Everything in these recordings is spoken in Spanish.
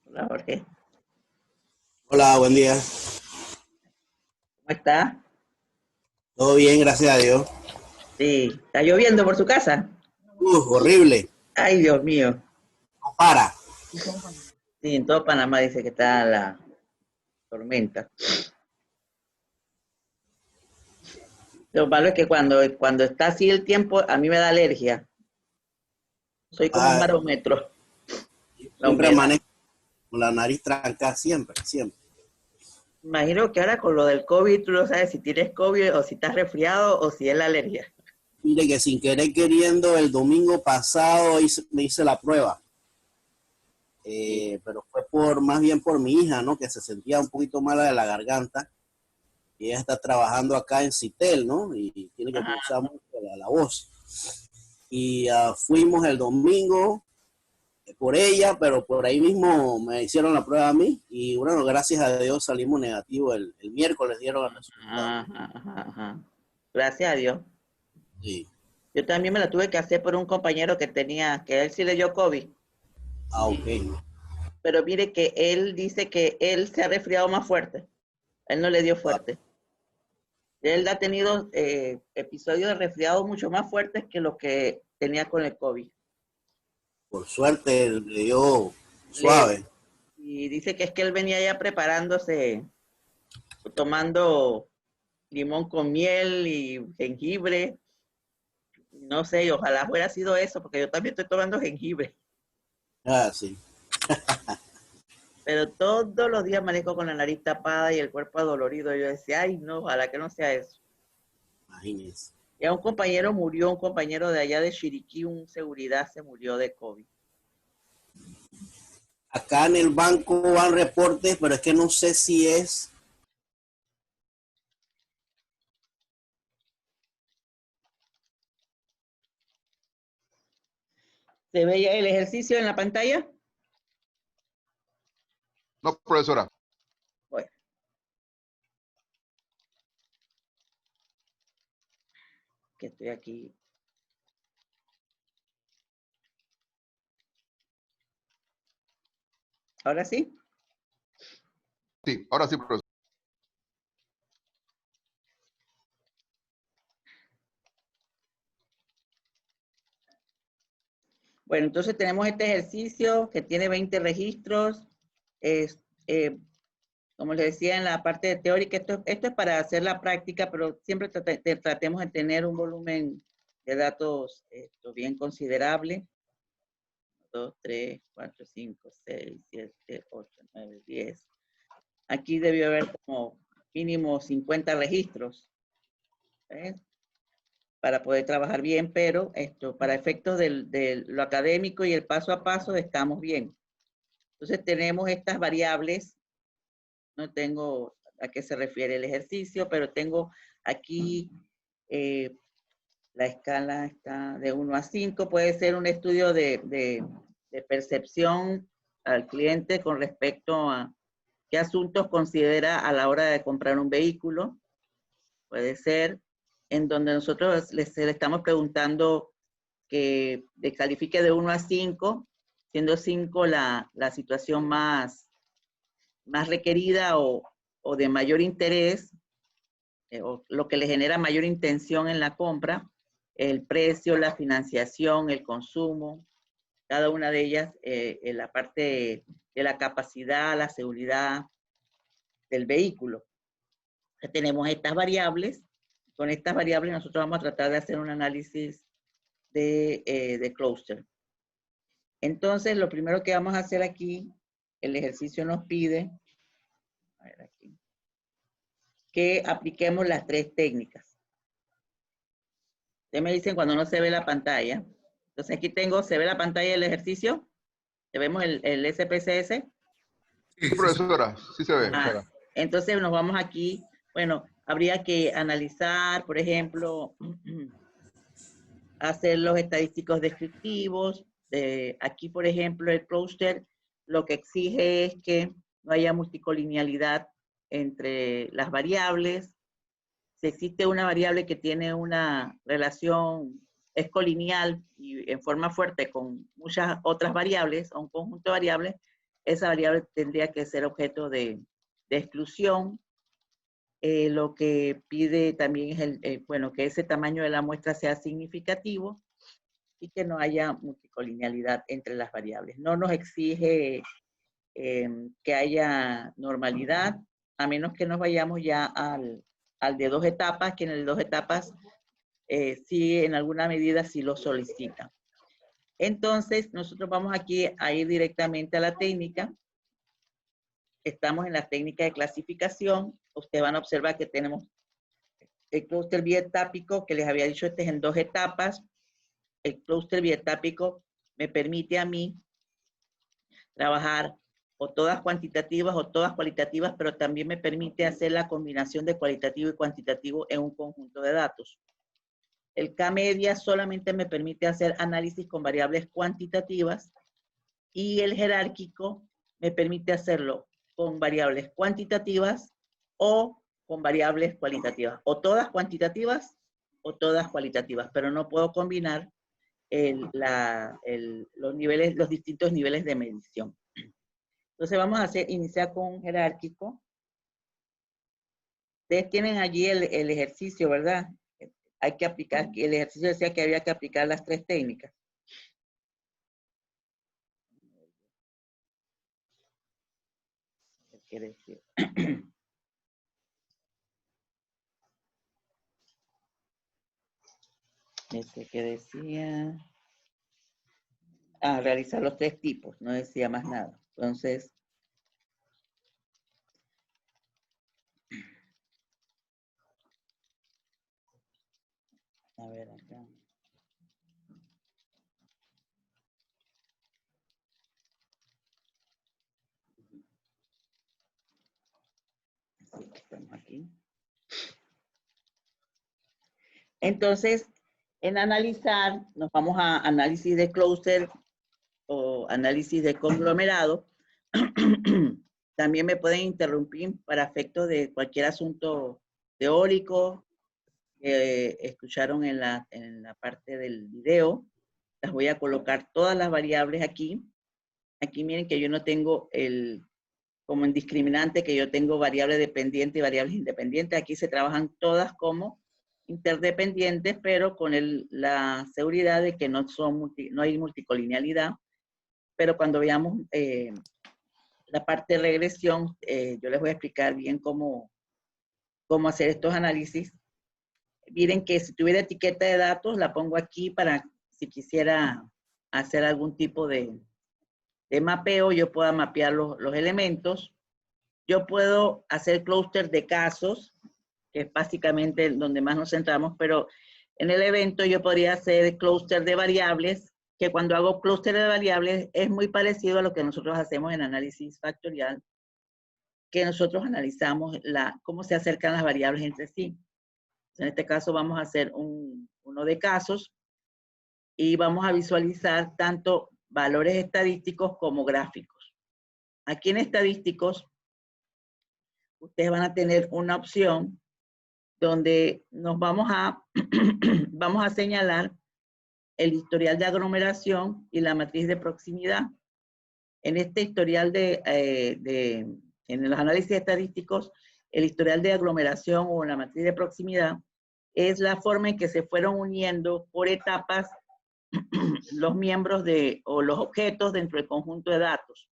Hola Jorge, Hola, buen día. ¿cómo está? Todo bien, gracias a Dios. Sí, está lloviendo por su casa. Horrible. Ay, Dios mío. No para. Sí, en todo Panamá dice que está la tormenta. Lo malo es que cuando está así el tiempo, a mí me da alergia. Soy como un Ah, barómetro, la siempre humedad. amanece con la nariz trancada, siempre, siempre. Imagino que ahora con lo del COVID, tú no sabes si tienes COVID o si estás resfriado o si es la alergia. Mire que sin querer queriendo, el domingo pasado me hice la prueba. Sí. Pero fue más bien por mi hija, ¿no? Que se sentía un poquito mala de la garganta. Y ella está trabajando acá en Citel, ¿no? Y tiene que Ajá. usar mucho la voz. Y fuimos el domingo por ella, pero por ahí mismo me hicieron la prueba a mí y bueno, gracias a Dios salimos negativos. El miércoles dieron el resultado. Ajá, ajá, ajá. Gracias a Dios. Sí. Yo también me la tuve que hacer por un compañero que tenía, que a él sí le dio COVID. Ok. Pero mire que él dice que él se ha resfriado más fuerte. Él no le dio Ah, fuerte. Él ha tenido episodios de resfriado mucho más fuertes que lo que tenía con el COVID. por suerte le dio Leve. suave. Y dice que es que él venía ya preparándose, tomando limón con miel y jengibre. No sé, ojalá fuera sido eso, porque yo también estoy tomando jengibre. Ah, sí. Pero todos los días amanezco con la nariz tapada y el cuerpo adolorido. Yo decía, ay, no, ojalá que no sea eso. Imagínense. Ya un compañero murió, un compañero de allá de Chiriquí, un seguridad se murió de COVID. Acá en el banco van reportes, pero es que no sé si es. ¿Se veía el ejercicio en la pantalla? No, profesora. Bueno, que estoy aquí. ¿Ahora sí? Sí, ahora sí, profesor. Bueno, entonces tenemos este ejercicio que tiene 20 registros. Es, como les decía en la parte teórica, esto es para hacer la práctica, pero siempre tratemos de tener un volumen de datos bien considerable. 2, 3, 4, 5, 6, 7, 8, 9, 10. Aquí debió haber como mínimo 50 registros, ¿eh? Para poder trabajar bien, pero para efectos de lo académico y el paso a paso estamos bien. Entonces tenemos estas variables, no tengo a qué se refiere el ejercicio, pero tengo aquí la escala está de 1 a 5, puede ser un estudio de percepción al cliente con respecto a qué asuntos considera a la hora de comprar un vehículo. Puede ser en donde nosotros le estamos preguntando que califique de 1 a 5, siendo 5 la situación más requerida o de mayor interés, o lo que le genera mayor intención en la compra, el precio, la financiación, el consumo, cada una de ellas en la parte de la capacidad, la seguridad del vehículo. Tenemos estas variables. Con estas variables nosotros vamos a tratar de hacer un análisis de cluster. Entonces, lo primero que vamos a hacer aquí, el ejercicio nos pide, a ver aquí, que apliquemos las 3 técnicas. Ustedes me dicen cuando no se ve la pantalla. Entonces aquí tengo, ¿se ve la pantalla del ejercicio? ¿Se vemos el SPSS? Sí, profesora, sí se ve. Ah, entonces nos vamos aquí, bueno, habría que analizar, por ejemplo, hacer los estadísticos descriptivos. Aquí, por ejemplo, el cluster lo que exige es que no haya multicolinealidad entre las variables. Si existe una variable que tiene una relación, es colineal y en forma fuerte con muchas otras variables, o un conjunto de variables, esa variable tendría que ser objeto de exclusión. Lo que pide también es bueno, que ese tamaño de la muestra sea significativo y que no haya multicolinealidad entre las variables. No nos exige que haya normalidad, a menos que nos vayamos ya al de 2 etapas, que en el de 2 etapas sí, en alguna medida sí lo solicitan. Entonces, nosotros vamos aquí a ir directamente a la técnica. Estamos en la técnica de clasificación. Ustedes van a observar que tenemos el clúster bietápico, que les había dicho, este es en 2 etapas. El clúster bietápico me permite a mí trabajar o todas cuantitativas o todas cualitativas, pero también me permite hacer la combinación de cualitativo y cuantitativo en un conjunto de datos. El K-media solamente me permite hacer análisis con variables cuantitativas y el jerárquico me permite hacerlo con variables cuantitativas o con variables cualitativas, o todas cuantitativas o todas cualitativas, pero no puedo combinar los distintos niveles de medición. Entonces vamos a iniciar con un jerárquico. Ustedes tienen allí el ejercicio, ¿verdad? Hay que aplicar, el ejercicio decía que había que aplicar las 3 técnicas. ¿Qué quiere decir? Ese que decía... realizar los 3 tipos, no decía más nada. Entonces, a ver acá. Sí, estamos aquí. Entonces, en analizar, nos vamos a análisis de clúster o análisis de conglomerado. También me pueden interrumpir para efecto de cualquier asunto teórico que escucharon en la parte del video. Las voy a colocar todas las variables aquí. Aquí miren que yo no tengo como en discriminante, que yo tengo variables dependientes y variables independientes. Aquí se trabajan todas como interdependientes, pero con la seguridad de que no hay multicolinealidad. Pero cuando veamos la parte de regresión, yo les voy a explicar bien cómo hacer estos análisis. Miren que si tuviera etiqueta de datos, la pongo aquí para si quisiera hacer algún tipo de mapeo, yo pueda mapear los elementos. Yo puedo hacer clúster de casos, que es básicamente donde más nos centramos, pero en el evento yo podría hacer clúster de variables, que cuando hago clúster de variables es muy parecido a lo que nosotros hacemos en análisis factorial, que nosotros analizamos cómo se acercan las variables entre sí. En este caso vamos a hacer uno de casos y vamos a visualizar tanto valores estadísticos como gráficos. Aquí en estadísticos, ustedes van a tener una opción donde nos vamos a señalar el historial de aglomeración y la matriz de proximidad. En este historial en los análisis estadísticos, el historial de aglomeración o la matriz de proximidad es la forma en que se fueron uniendo por etapas los miembros o los objetos dentro del conjunto de datos.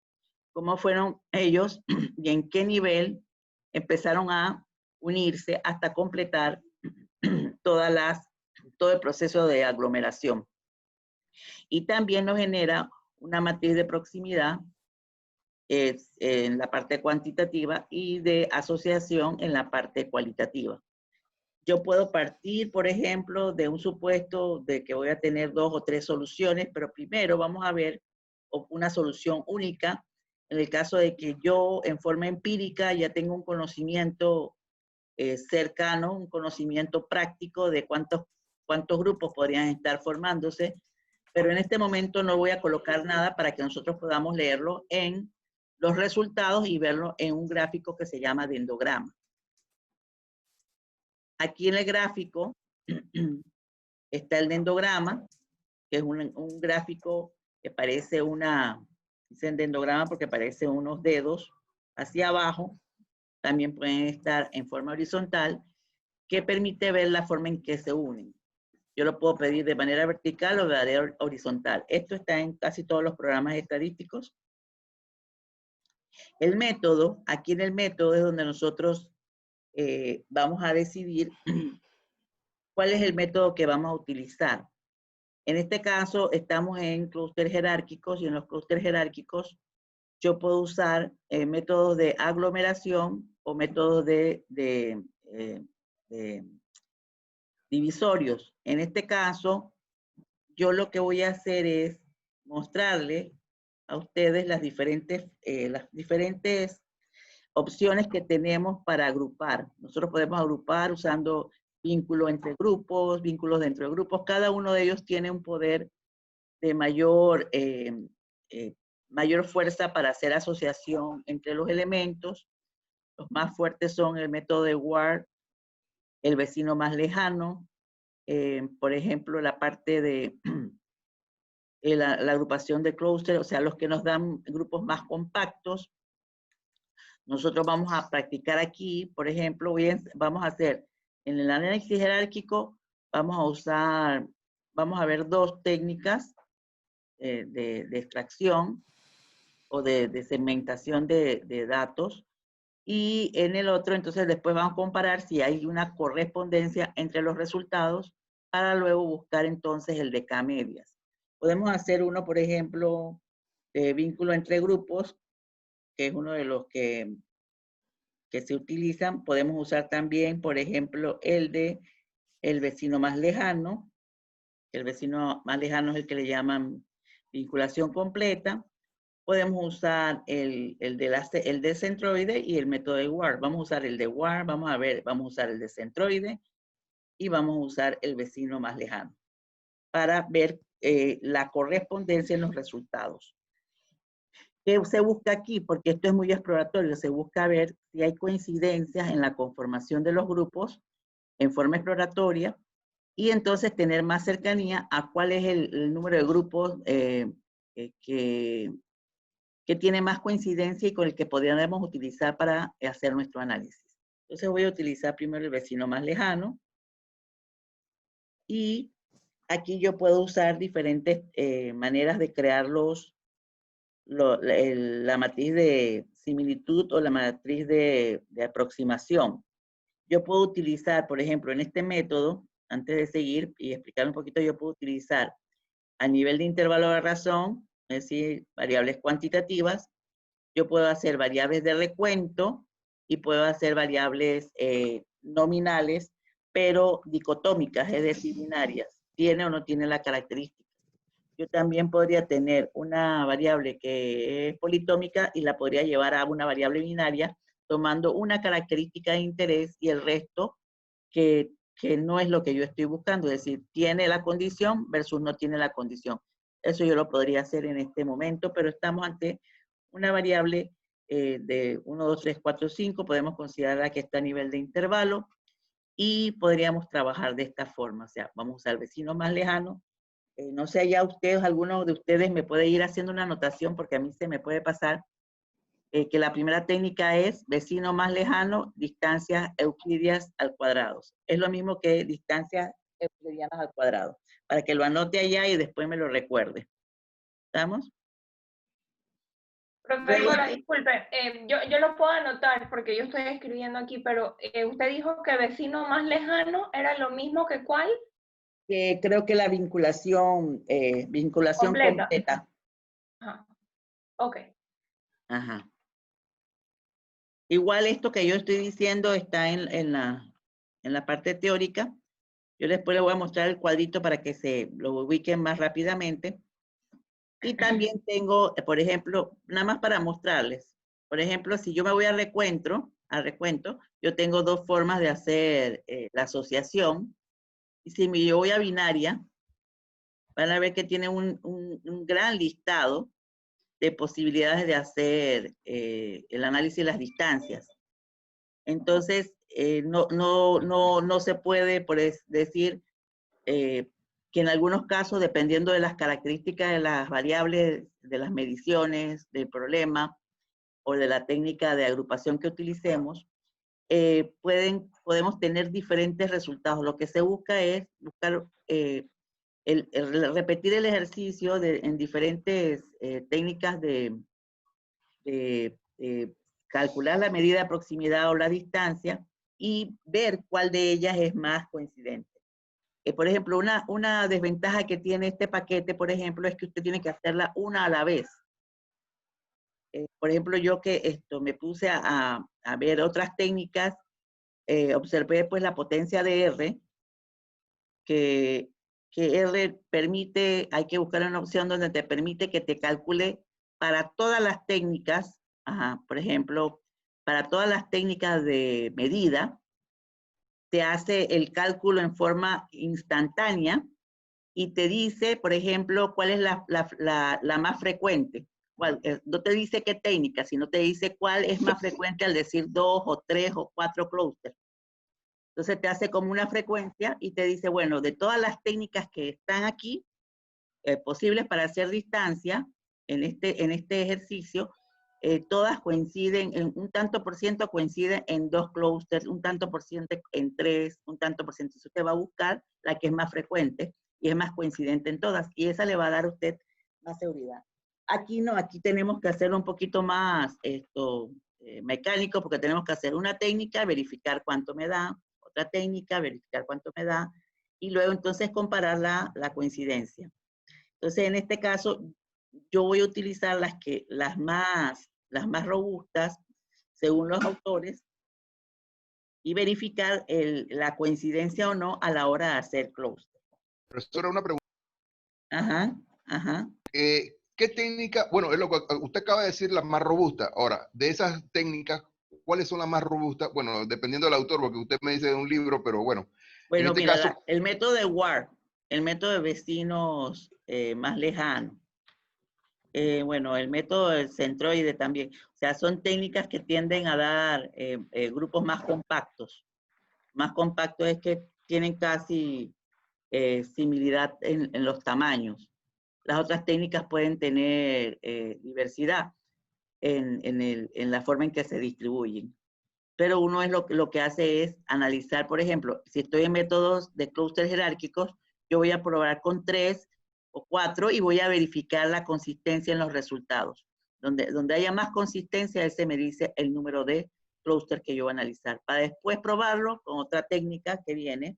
Cómo fueron ellos y en qué nivel empezaron a unirse hasta completar todo el proceso de aglomeración. Y también nos genera una matriz de proximidad en la parte cuantitativa y de asociación en la parte cualitativa. Yo puedo partir, por ejemplo, de un supuesto de que voy a tener 2 o 3 soluciones, pero primero vamos a ver una solución única en el caso de que yo en forma empírica ya tengo un conocimiento cercano, un conocimiento práctico de cuántos grupos podrían estar formándose, pero en este momento no voy a colocar nada para que nosotros podamos leerlo en los resultados y verlo en un gráfico que se llama dendrograma. Aquí en el gráfico está el dendrograma, que es un gráfico que parece una Dicen dendrograma porque parecen unos dedos hacia abajo. También pueden estar en forma horizontal, que permite ver la forma en que se unen. Yo lo puedo pedir de manera vertical o de manera horizontal. Esto está en casi todos los programas estadísticos. El método, aquí en el método es donde nosotros vamos a decidir cuál es el método que vamos a utilizar. En este caso, estamos en clústeres jerárquicos y en los clústeres jerárquicos yo puedo usar métodos de aglomeración o métodos de divisorios. En este caso, yo lo que voy a hacer es mostrarles a ustedes las diferentes opciones que tenemos para agrupar. Nosotros podemos agrupar usando vínculos entre grupos, vínculos dentro de grupos. Cada uno de ellos tiene un poder de mayor fuerza para hacer asociación entre los elementos. Los más fuertes son el método de Ward, el vecino más lejano, por ejemplo, la parte de la agrupación de clúster, o sea, los que nos dan grupos más compactos. Nosotros vamos a practicar aquí, por ejemplo, vamos a hacer en el análisis jerárquico, vamos a ver dos técnicas de extracción o de segmentación de datos. Y en el otro, entonces después vamos a comparar si hay una correspondencia entre los resultados para luego buscar entonces el de K-medias. Podemos hacer uno, por ejemplo, de vínculo entre grupos, que es uno de los que se utilizan. Podemos usar también, por ejemplo, el de el vecino más lejano. El vecino más lejano es el que le llaman vinculación completa. Podemos usar el de centroide y el método de Ward. Vamos a usar el de Ward, vamos a usar el de centroide y vamos a usar el vecino más lejano para ver la correspondencia en los resultados. ¿Qué se busca aquí? Porque esto es muy exploratorio. Se busca ver si hay coincidencias en la conformación de los grupos en forma exploratoria y entonces tener más cercanía a cuál es el número de grupos que tiene más coincidencia y con el que podríamos utilizar para hacer nuestro análisis. Entonces voy a utilizar primero el vecino más lejano y aquí yo puedo usar diferentes maneras de crear la matriz de similitud o la matriz de aproximación. Yo puedo utilizar, por ejemplo, en este método, antes de seguir y explicar un poquito, yo puedo utilizar a nivel de intervalo de razón, es decir, variables cuantitativas. Yo puedo hacer variables de recuento y puedo hacer variables nominales, pero dicotómicas, es decir, binarias. ¿Tiene o no tiene la característica? Yo también podría tener una variable que es politómica y la podría llevar a una variable binaria, tomando una característica de interés y el resto que no es lo que yo estoy buscando. Es decir, tiene la condición versus no tiene la condición. Eso yo lo podría hacer en este momento, pero estamos ante una variable de 1, 2, 3, 4, 5, podemos considerar que está a nivel de intervalo y podríamos trabajar de esta forma. O sea, vamos a usar el vecino más lejano. No sé, ya ustedes, alguno de ustedes me puede ir haciendo una anotación porque a mí se me puede pasar que la primera técnica es vecino más lejano, distancias euclidianas al cuadrado. Es lo mismo que distancias euclidianas al cuadrado, para que lo anote allá y después me lo recuerde. ¿Estamos? Profesora, disculpe, yo lo puedo anotar porque yo estoy escribiendo aquí, pero usted dijo que vecino más lejano era lo mismo que ¿cuál? Creo que la vinculación completa. Ajá. Ok. Ajá. Igual esto que yo estoy diciendo está en la parte teórica. Yo después les voy a mostrar el cuadrito para que se lo ubiquen más rápidamente. Y también tengo, por ejemplo, nada más para mostrarles. Por ejemplo, si yo me voy al recuento, yo tengo dos formas de hacer la asociación. Y si yo voy a binaria, van a ver que tiene un gran listado de posibilidades de hacer el análisis de las distancias. Entonces, no se puede decir que que en algunos casos, dependiendo de las características de las variables, de las mediciones, del problema o de la técnica de agrupación que utilicemos, podemos tener diferentes resultados. Lo que se busca es buscar repetir el ejercicio en diferentes técnicas de calcular la medida de proximidad o la distancia y ver cuál de ellas es más coincidente. Por ejemplo, una desventaja que tiene este paquete, por ejemplo, es que usted tiene que hacerla una a la vez. Por ejemplo, yo que me puse a ver otras técnicas, observé pues la potencia de R, que R permite, hay que buscar una opción donde te permite que te calcule para todas las técnicas, por ejemplo, para todas las técnicas de medida, te hace el cálculo en forma instantánea y te dice, por ejemplo, cuál es la más frecuente. No te dice qué técnica, sino te dice cuál es más frecuente al decir 2 o 3 o 4 clústeres. Entonces te hace como una frecuencia y te dice, bueno, de todas las técnicas que están aquí, posibles para hacer distancia en este ejercicio, todas coinciden, en un tanto por ciento coinciden en 2 clústeres, un tanto por ciento en 3, un tanto por ciento. Entonces usted va a buscar la que es más frecuente y es más coincidente en todas, y esa le va a dar a usted más seguridad. Aquí no, aquí tenemos que hacerlo un poquito más mecánico, porque tenemos que hacer una técnica, verificar cuánto me da, otra técnica, verificar cuánto me da, y luego entonces comparar la coincidencia. Entonces, en este caso, yo voy a utilizar las más robustas, según los autores, y verificar la coincidencia o no a la hora de hacer clúster. Profesora, una pregunta. Ajá. ¿Qué técnica? Bueno, es lo que usted acaba de decir, las más robustas. Ahora, de esas técnicas, ¿cuáles son las más robustas? Bueno, dependiendo del autor, porque usted me dice de un libro, pero bueno. Bueno, en este mira, caso, el método de WAR, el método de vecinos más lejanos. Bueno, el método del centroide también. O sea, son técnicas que tienden a dar grupos más compactos. Más compactos es que tienen casi similitud en los tamaños. Las otras técnicas pueden tener diversidad en la forma en que se distribuyen. Pero uno es lo que hace es analizar, por ejemplo, si estoy en métodos de clústeres jerárquicos, yo voy a probar con 3 o 4 y voy a verificar la consistencia en los resultados. Donde haya más consistencia, ese me dice el número de clúster que yo voy a analizar. Para después probarlo con otra técnica que viene,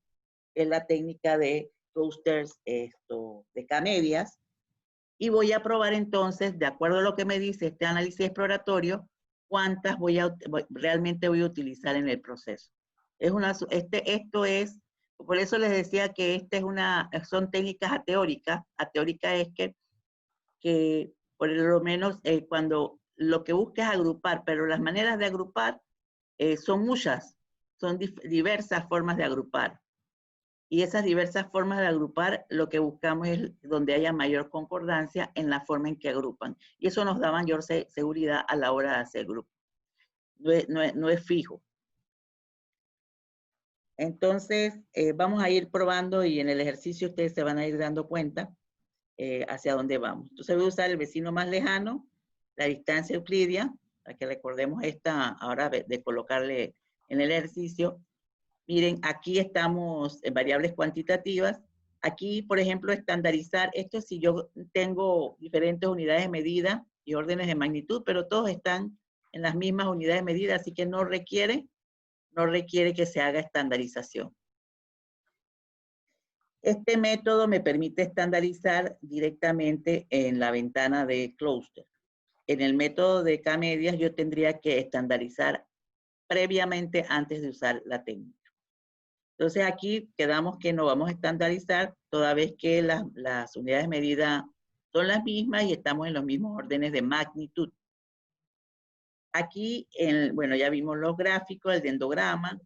que es la técnica de clústeres de K-medias, y voy a probar entonces, de acuerdo a lo que me dice este análisis exploratorio, cuántas realmente voy a utilizar en el proceso. Esto es, por eso les decía que son técnicas ateóricas. Ateórica es que por lo menos cuando lo que busca es agrupar, pero las maneras de agrupar son muchas, son diversas formas de agrupar. Y esas diversas formas de agrupar, lo que buscamos es donde haya mayor concordancia en la forma en que agrupan. Y eso nos da mayor seguridad a la hora de hacer grupo. No es fijo. Entonces, vamos a ir probando y en el ejercicio ustedes se van a ir dando cuenta hacia dónde vamos. Entonces voy a usar el vecino más lejano, la distancia euclidia, para que recordemos esta ahora de colocarle en el ejercicio. Miren, aquí estamos en variables cuantitativas. Aquí, por ejemplo, estandarizar, esto si yo tengo diferentes unidades de medida y órdenes de magnitud, pero todos están en las mismas unidades de medida, así que no requiere que se haga estandarización. Este método me permite estandarizar directamente en la ventana de clúster. En el método de K-medias yo tendría que estandarizar previamente antes de usar la técnica. Entonces aquí quedamos que no vamos a estandarizar toda vez que las unidades de medida son las mismas y estamos en los mismos órdenes de magnitud. Aquí, bueno, ya vimos los gráficos, el dendrograma,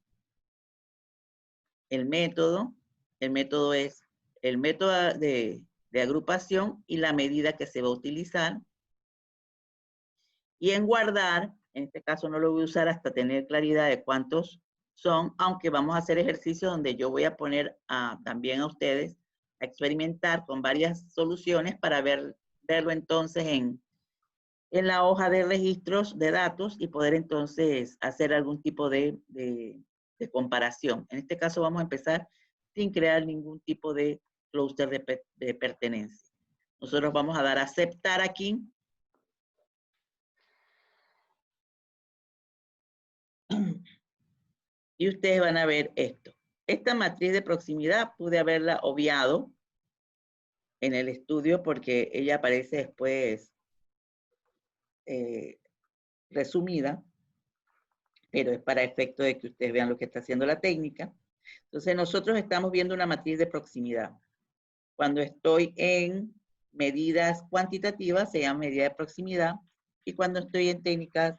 el método. El método es el método de agrupación y la medida que se va a utilizar. Y en guardar, en este caso no lo voy a usar hasta tener claridad de cuántos son, aunque vamos a hacer ejercicios donde yo voy a poner también a ustedes experimentar con varias soluciones para verlo entonces en la hoja de registros de datos y poder entonces hacer algún tipo de comparación. En este caso vamos a empezar sin crear ningún tipo de clúster de pertenencia. Nosotros vamos a dar a aceptar aquí. Y ustedes van a ver esto. Esta matriz de proximidad pude haberla obviado en el estudio porque ella aparece después resumida, pero es para efecto de que ustedes vean lo que está haciendo la técnica. Entonces nosotros estamos viendo una matriz de proximidad. Cuando estoy en medidas cuantitativas se llama medida de proximidad, y cuando estoy en técnicas,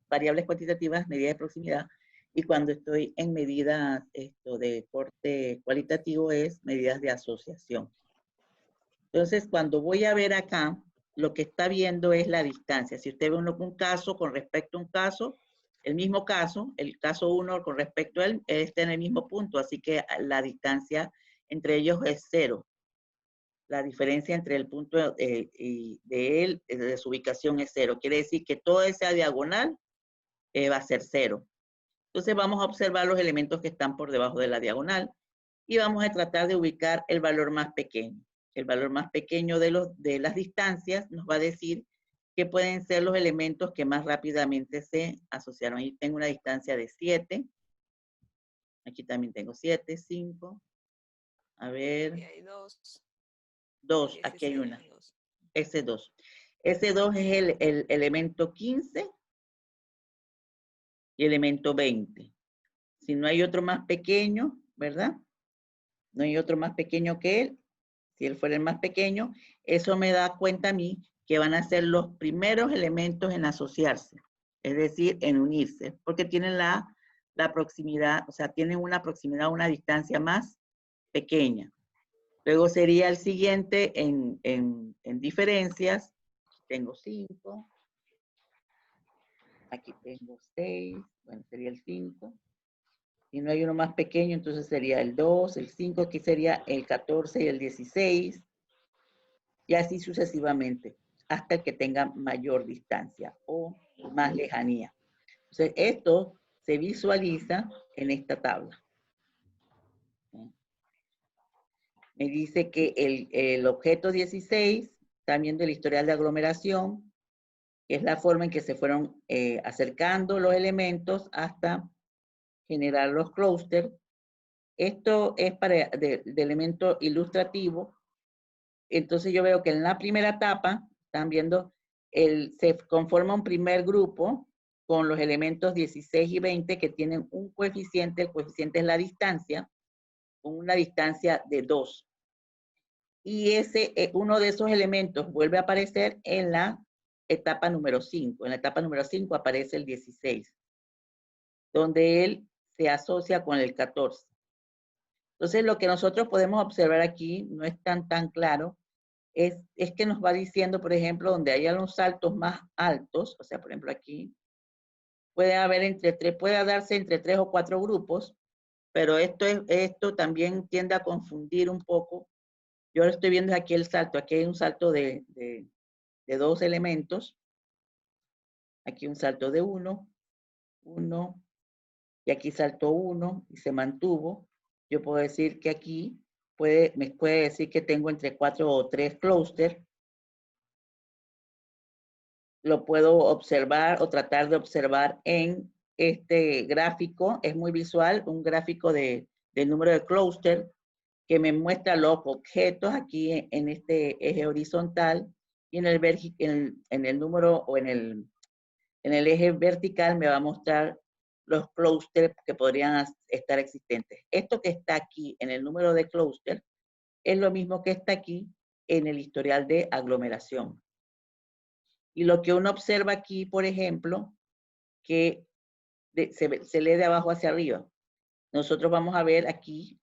variables cuantitativas, medida de proximidad, y cuando estoy en medidas de corte cualitativo es medidas de asociación. Entonces, cuando voy a ver acá, lo que está viendo es la distancia. Si usted ve un caso con respecto a un caso, el mismo caso, el caso 1 con respecto a él, está en el mismo punto, así que la distancia entre ellos es 0. La diferencia entre el punto de él, de su ubicación, es 0. Quiere decir que toda esa diagonal va a ser 0. Entonces vamos a observar los elementos que están por debajo de la diagonal y vamos a tratar de ubicar el valor más pequeño. El valor más pequeño de las distancias nos va a decir que pueden ser los elementos que más rápidamente se asociaron. Ahí tengo una distancia de 7. Aquí también tengo 7, 5. A ver. Aquí hay 2. 2, aquí hay una. S2. S2 es el elemento 15 y elemento 20. Si no hay otro más pequeño, ¿verdad? No hay otro más pequeño que él. Si él fuera el más pequeño, eso me da cuenta a mí que van a ser los primeros elementos en asociarse, es decir, en unirse, porque tienen la proximidad, o sea, tienen una proximidad, una distancia más pequeña. Luego sería el siguiente en diferencias. Tengo 5. Aquí tengo 6. Bueno, sería el 5. Si no hay uno más pequeño, entonces sería el 2, el 5, aquí sería el 14 y el 16. Y así sucesivamente, hasta el que tenga mayor distancia o más lejanía. Entonces, esto se visualiza en esta tabla. Me dice que el objeto 16, está viendo el historial de aglomeración, que es la forma en que se fueron acercando los elementos hasta generar los clústeres. Esto es para de elemento ilustrativo. Entonces yo veo que en la primera etapa, están viendo, se conforma un primer grupo con los elementos 16 y 20 que tienen un coeficiente, el coeficiente es la distancia, con una distancia de 2. Y uno de esos elementos vuelve a aparecer en la etapa número 5. En la etapa número 5 aparece el 16, donde él se asocia con el 14. Entonces, lo que nosotros podemos observar aquí no es tan claro, es que nos va diciendo, por ejemplo, donde haya los saltos más altos, o sea, por ejemplo, aquí, puede darse entre 3 o 4 grupos, pero esto también tiende a confundir un poco. Yo ahora estoy viendo aquí el salto, aquí hay un salto de 2 elementos, aquí un salto de 1, y aquí saltó 1 y se mantuvo. Yo puedo decir que aquí me puede decir que tengo entre 4 o 3 clústeres. Lo puedo observar o tratar de observar en este gráfico. Es muy visual, un gráfico del número de clústeres que me muestra los objetos aquí en este eje horizontal, y en el número o en el eje vertical me va a mostrar los clústeres que podrían estar existentes. Esto que está aquí en el número de clústeres es lo mismo que está aquí en el historial de aglomeración. Y lo que uno observa aquí, por ejemplo, que se lee de abajo hacia arriba. Nosotros vamos a ver aquí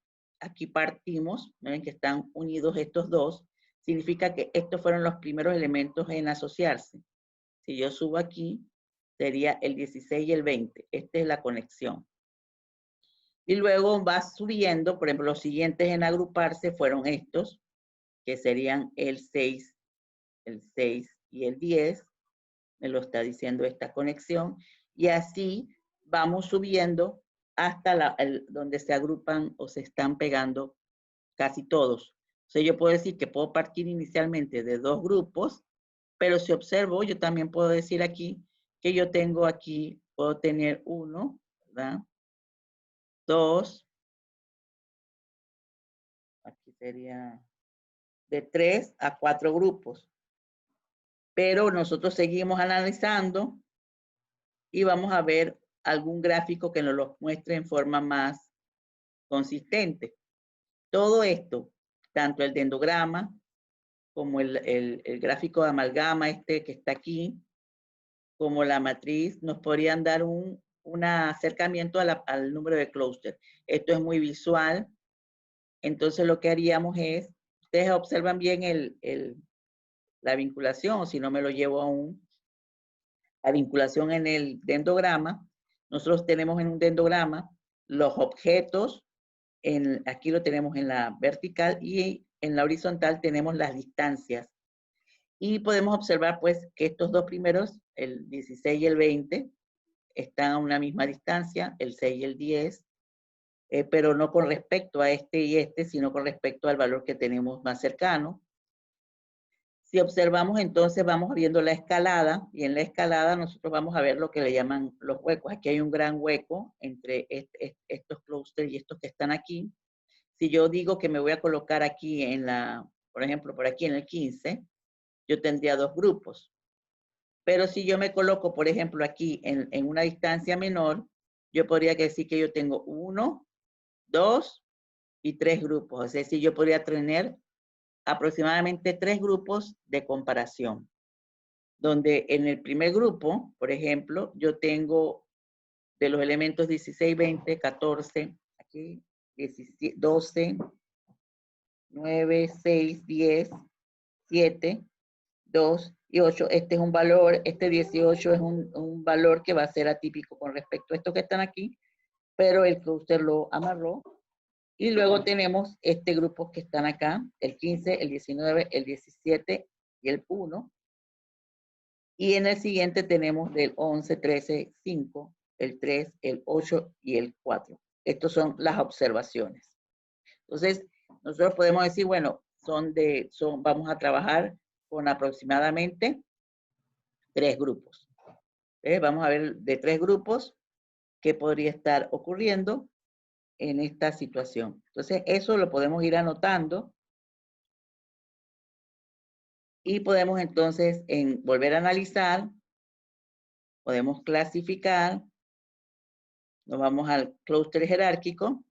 partimos, ven que están unidos estos dos, significa que estos fueron los primeros elementos en asociarse. Si yo subo aquí, sería el 16 y el 20. Esta es la conexión. Y luego va subiendo, por ejemplo, los siguientes en agruparse fueron estos, que serían el 6 y el 10. Me lo está diciendo esta conexión. Y así vamos subiendo hasta donde se agrupan o se están pegando casi todos. O sea, yo puedo decir que puedo partir inicialmente de 2 grupos, pero si observo, yo también puedo decir aquí que yo tengo aquí, puedo tener 1, ¿verdad? 2, aquí sería de 3 a 4 grupos. Pero nosotros seguimos analizando y vamos a ver algún gráfico que nos lo muestre en forma más consistente. Todo esto, tanto el dendrograma como el gráfico de amalgama que está aquí, como la matriz, nos podrían dar un acercamiento al número de clúster. Esto es muy visual. Entonces lo que haríamos es, ustedes observan bien la vinculación, o si no me lo llevo aún, la vinculación en el dendrograma. Nosotros tenemos en un dendrograma los objetos, aquí lo tenemos en la vertical y en la horizontal tenemos las distancias. Y podemos observar pues que estos dos primeros, el 16 y el 20, están a una misma distancia, el 6 y el 10, pero no con respecto a este y este, sino con respecto al valor que tenemos más cercano. Si observamos, entonces vamos viendo la escalada, y en la escalada nosotros vamos a ver lo que le llaman los huecos. Aquí hay un gran hueco entre estos clústeres y estos que están aquí. Si yo digo que me voy a colocar aquí por ejemplo, por aquí en el 15, yo tendría 2 grupos. Pero si yo me coloco, por ejemplo, aquí en una distancia menor, yo podría decir que yo tengo 1, 2 y 3 grupos. Es decir, yo podría tener aproximadamente 3 grupos de comparación, donde en el primer grupo, por ejemplo, yo tengo de los elementos 16, 20, 14, aquí 17, 12, 9, 6, 10, 7, 2 y 8. Este es un valor, este 18 es un valor que va a ser atípico con respecto a estos que están aquí, pero el clúster lo amarró. Y luego tenemos este grupo que están acá, el 15, el 19, el 17 y el 1. Y en el siguiente tenemos del 11, 13, 5, el 3, el 8 y el 4. Estas son las observaciones. Entonces, nosotros podemos decir, bueno, vamos a trabajar con aproximadamente 3 grupos. Vamos a ver de 3 grupos qué podría estar ocurriendo en esta situación. Entonces, eso lo podemos ir anotando y podemos entonces volver a analizar, podemos clasificar, nos vamos al clúster jerárquico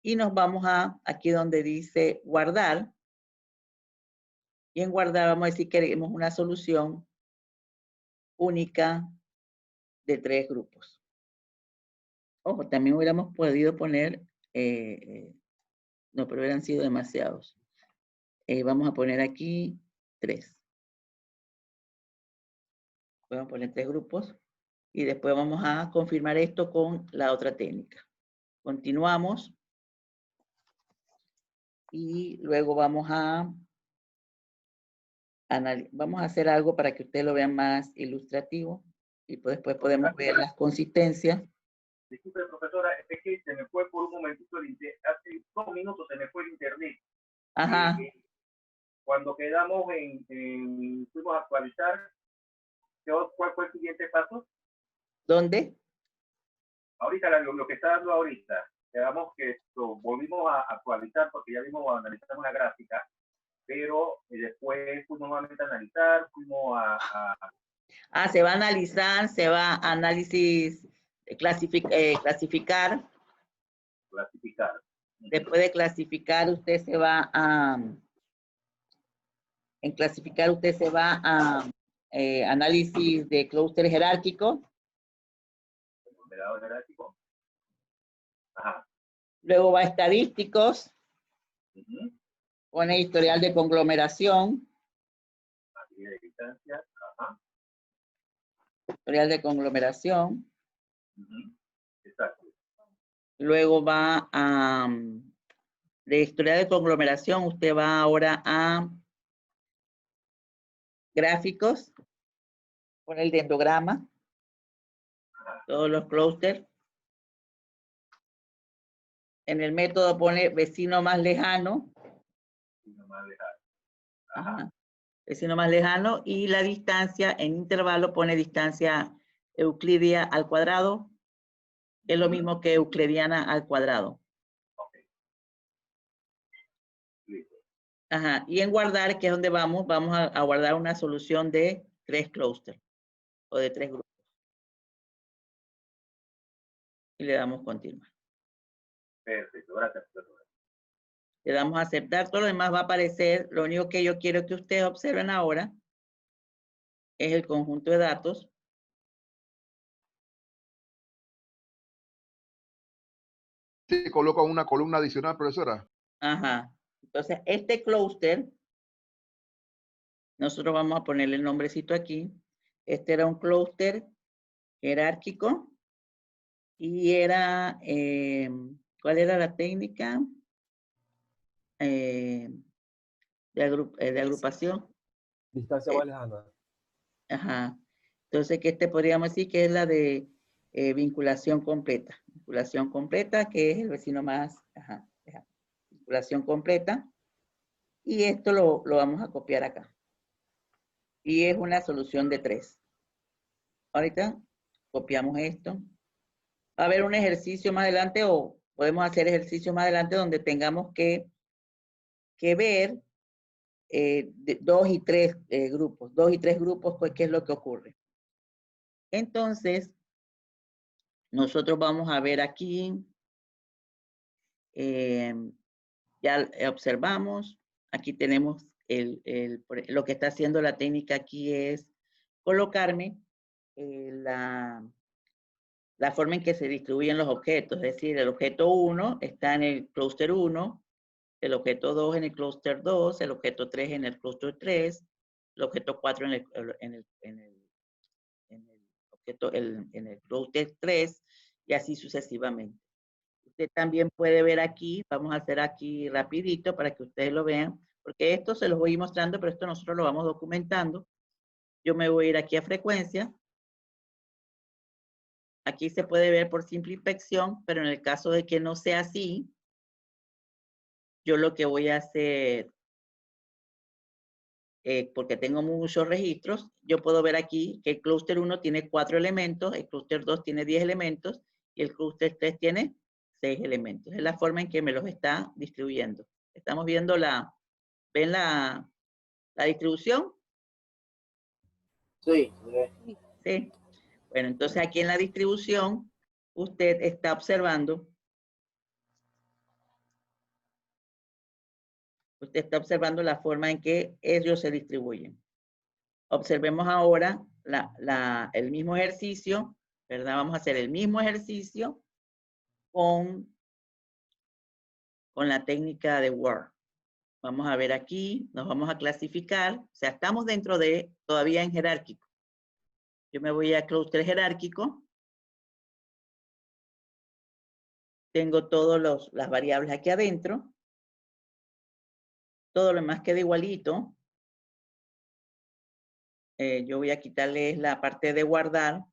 y nos vamos aquí donde dice guardar. Y en guardar vamos a decir que queremos una solución única de 3 grupos. Ojo, también hubiéramos podido poner, no, pero hubieran sido demasiados. Vamos a poner aquí 3. Podemos poner 3 grupos y después vamos a confirmar esto con la otra técnica. Continuamos y luego vamos a hacer algo para que ustedes lo vean más ilustrativo y después podemos ver las consistencias. Disculpe, profesora, es que se me fue por un momentito el internet, hace 2 minutos se me fue el internet. Ajá. Cuando quedamos fuimos a actualizar, ¿cuál fue el siguiente paso? ¿Dónde? Ahorita, lo que está dando ahorita, quedamos que volvimos a actualizar porque ya vimos, analizamos la gráfica, pero después fuimos nuevamente a analizar, fuimos se va a analizar, se va a análisis, clasificar. Clasificar. Después de clasificar, usted se va en clasificar, usted se va a análisis de clúster jerárquico. Jerárquico. Ajá. Luego va a estadísticos. Pone historial de conglomeración. De distancia. Ajá. Historial de conglomeración. Exacto. Luego va de historial de conglomeración, usted va ahora a gráficos, pone el dendrograma, todos los clústeres. En el método pone vecino más lejano. Vecino más lejano. Ajá. Vecino más lejano, y la distancia en intervalo pone distancia euclidia al cuadrado, que es lo mismo que euclidiana al cuadrado. Okay. Listo. Ajá. Y en guardar, que es donde vamos a guardar una solución de 3 clústeres o de 3 grupos. Y le damos continuar. Perfecto, gracias, profesor. Le damos a aceptar, todo lo demás va a aparecer. Lo único que yo quiero que ustedes observen ahora es el conjunto de datos. Se coloca una columna adicional, profesora. Ajá. Entonces, este clúster, nosotros vamos a ponerle el nombrecito aquí. Este era un clúster jerárquico y era, ¿cuál era la técnica? De agrupación. Distancia más lejana. Ajá. Entonces, que podríamos decir que es la de vinculación completa. Vinculación completa, que es el vecino más, ajá, vinculación completa. Y esto lo vamos a copiar acá. Y es una solución de 3. Ahorita copiamos esto. Va a haber un ejercicio más adelante o podemos hacer ejercicios más adelante donde tengamos que ver 2 y 3 grupos. 2 y 3 grupos, pues, ¿qué es lo que ocurre? Entonces, nosotros vamos a ver aquí, ya observamos, aquí tenemos lo que está haciendo la técnica aquí es colocarme la forma en que se distribuyen los objetos, es decir, el objeto 1 está en el clúster 1, el objeto 2 en el clúster 2, el objeto 3 en el clúster 3, el objeto 4 en el clúster 3, y así sucesivamente. Usted también puede ver aquí, vamos a hacer aquí rapidito para que ustedes lo vean, porque esto se los voy a ir mostrando, pero esto nosotros lo vamos documentando. Yo me voy a ir aquí a frecuencia. Aquí se puede ver por simple inspección, pero en el caso de que no sea así, yo lo que voy a hacer, porque tengo muchos registros, yo puedo ver aquí que el clúster 1 tiene 4 elementos, el clúster 2 tiene 10 elementos y el clúster 3 tiene 6 elementos. Es la forma en que me los está distribuyendo. Estamos viendo ¿ven la distribución? Sí. Sí. Bueno, entonces aquí en la distribución, usted está observando la forma en que ellos se distribuyen. Observemos ahora el mismo ejercicio, ¿verdad? Vamos a hacer el mismo ejercicio con la técnica de Word. Vamos a ver aquí, nos vamos a clasificar, o sea, estamos dentro de, todavía en jerárquico. Yo me voy a clúster jerárquico. Tengo todas las variables aquí adentro. Todo lo demás queda igualito. Yo voy a quitarles la parte de guardar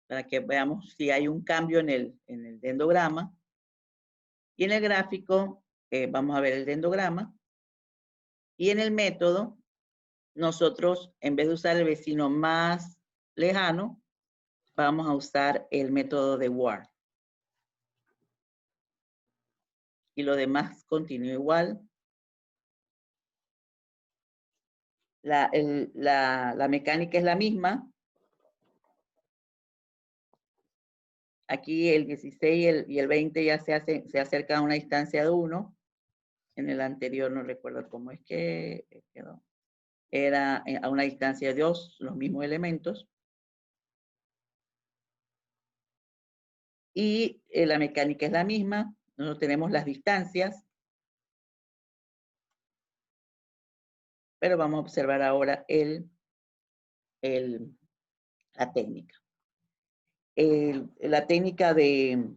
para que veamos si hay un cambio en el dendrograma. Y en el gráfico vamos a ver el dendrograma. Y en el método, nosotros, en vez de usar el vecino más lejano, vamos a usar el método de Word. Y lo demás continúa igual. La mecánica es la misma. Aquí el 16 y el 20 ya se acercan a una distancia de 1. En el anterior no recuerdo cómo es que quedó. Era a una distancia de 2, los mismos elementos. Y la mecánica es la misma. Nosotros tenemos las distancias. Pero vamos a observar ahora la técnica. La técnica de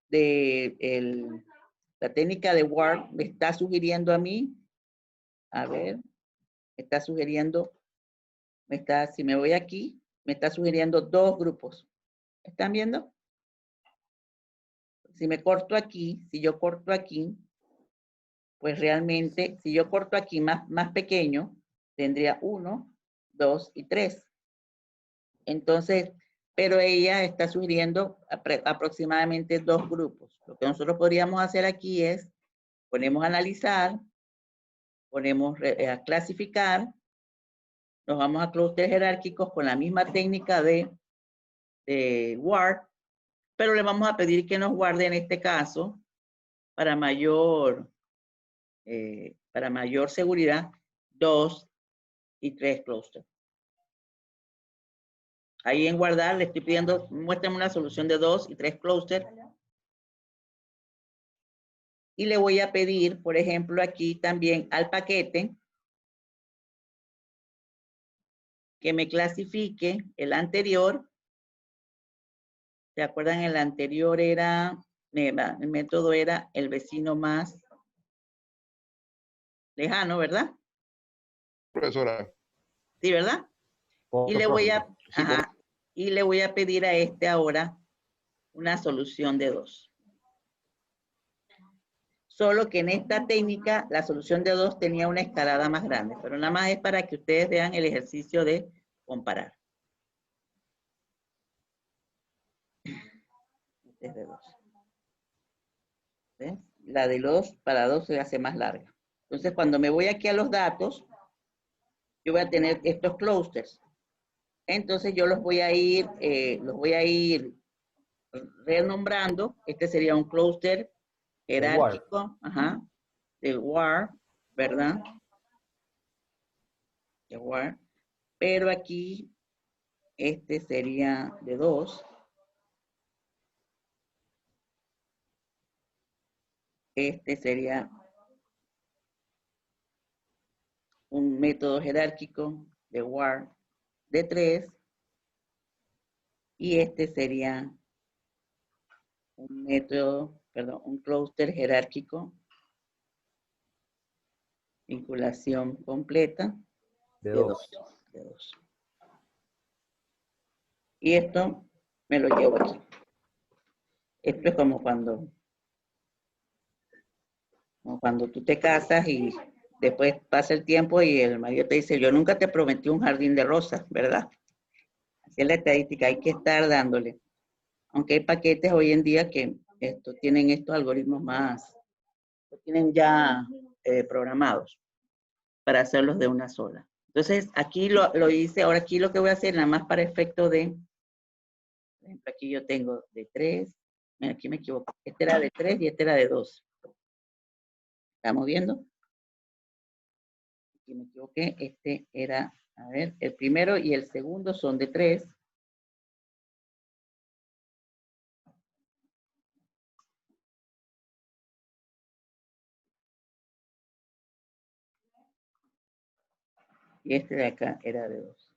la técnica de WARP me está sugiriendo a mí, a ver, me está sugiriendo, si me voy aquí, me está sugiriendo 2 grupos. ¿Están viendo? Si me corto aquí, si yo corto aquí, pues realmente, si yo corto aquí más pequeño, tendría 1, 2 y 3. Entonces, pero ella está sugiriendo aproximadamente 2 grupos. Lo que nosotros podríamos hacer aquí es, ponemos a analizar, ponemos a clasificar, nos vamos a clústeres jerárquicos con la misma técnica de WARP, pero le vamos a pedir que nos guarde en este caso, para mayor seguridad, 2 y 3 clústeres. Ahí en guardar le estoy pidiendo, muéstrame una solución de 2 y 3 clústeres. Y le voy a pedir, por ejemplo, aquí también al paquete que me clasifique el anterior. ¿Se acuerdan? El anterior era, el método era el vecino más lejano, ¿verdad? Profesora. Sí, ¿verdad? Y le voy a, y le voy a pedir a este ahora una solución de 2. Solo que en esta técnica la solución de 2 tenía una escalada más grande, pero nada más es para que ustedes vean el ejercicio de comparar. Este es de 2. ¿Ves? La de 2 para 2 se hace más larga. Entonces, cuando me voy aquí a los datos, yo voy a tener estos clústeres. Entonces, yo los voy a ir renombrando. Este sería un clúster jerárquico, del WAR, ¿verdad? De WAR. Pero aquí, este sería de 2. Este sería un método jerárquico de WAR de 3. Y este sería un método, perdón, un clúster jerárquico, vinculación completa De de 2. 2. Y esto me lo llevo aquí. Esto es como cuando tú te casas y después pasa el tiempo y el marido te dice, yo nunca te prometí un jardín de rosas, ¿verdad? Así es la estadística, hay que estar dándole. Aunque hay paquetes hoy en día que tienen estos algoritmos más, lo tienen ya programados para hacerlos de una sola. Entonces, aquí lo hice, ahora aquí lo que voy a hacer, nada más para efecto de, por ejemplo, aquí yo tengo de 3, mira, aquí me equivoco, este era de 3 y este era de 2. ¿Estamos viendo? Aquí me equivoqué, este era, a ver, el primero y el segundo son de 3. Y este de acá era de 2.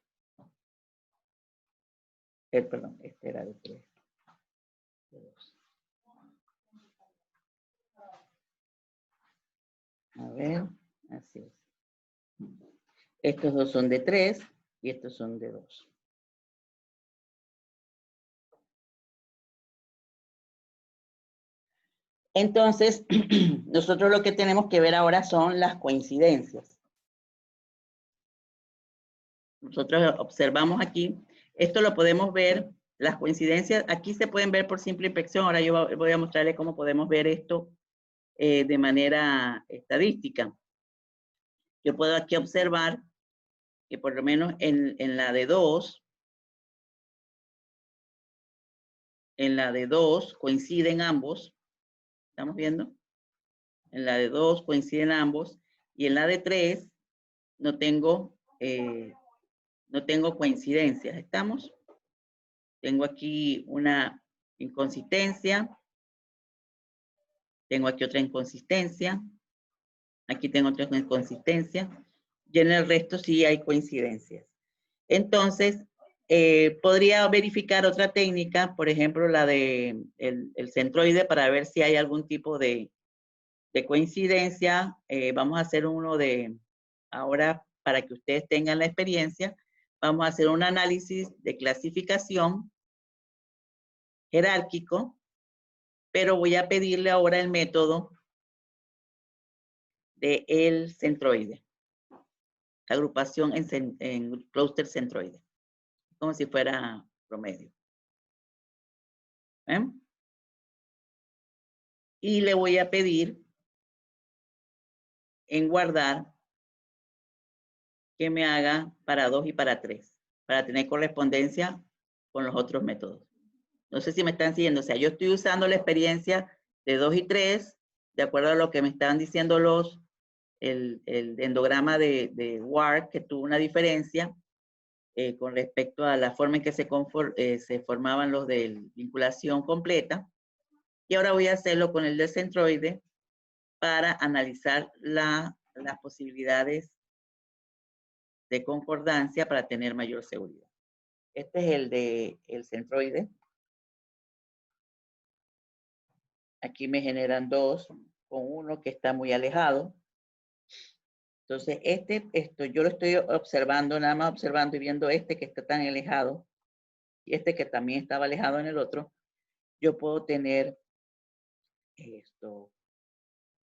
Perdón, este era de 3. De 2. A ver, así es. Estos dos son de 3 y estos son de 2. Entonces, nosotros lo que tenemos que ver ahora son las coincidencias. Nosotros observamos aquí, esto lo podemos ver, las coincidencias, aquí se pueden ver por simple inspección. Ahora yo voy a mostrarles cómo podemos ver esto de manera estadística. Yo puedo aquí observar que por lo menos en la de 2, coinciden ambos. ¿Estamos viendo? En la de 2 coinciden ambos y en la de 3 no tengo coincidencias. ¿Estamos? Tengo aquí una inconsistencia. Tengo aquí otra inconsistencia. Aquí tengo otra inconsistencia. Y en el resto sí hay coincidencias. Entonces, Podría verificar otra técnica, por ejemplo, la de el centroide, para ver si hay algún tipo de coincidencia. Vamos a hacer uno de, ahora para que ustedes tengan la experiencia, vamos a hacer un análisis de clasificación jerárquico, pero voy a pedirle ahora el método de el centroide, agrupación en clúster centroide, como si fuera promedio. ¿Eh? Y le voy a pedir en guardar que me haga para 2 y para 3, para tener correspondencia con los otros métodos. No sé si me están siguiendo. O sea, yo estoy usando la experiencia de 2 y 3, de acuerdo a lo que me estaban diciendo el endograma de Ward, que tuvo una diferencia con respecto a la forma en que se formaban los de vinculación completa. Y ahora voy a hacerlo con el de centroide para analizar las posibilidades de concordancia para tener mayor seguridad. Este es el de el centroide. Aquí me generan 2 con uno que está muy alejado. Entonces, esto yo lo estoy observando, nada más observando y viendo este que está tan alejado y este que también estaba alejado en el otro. Yo puedo tener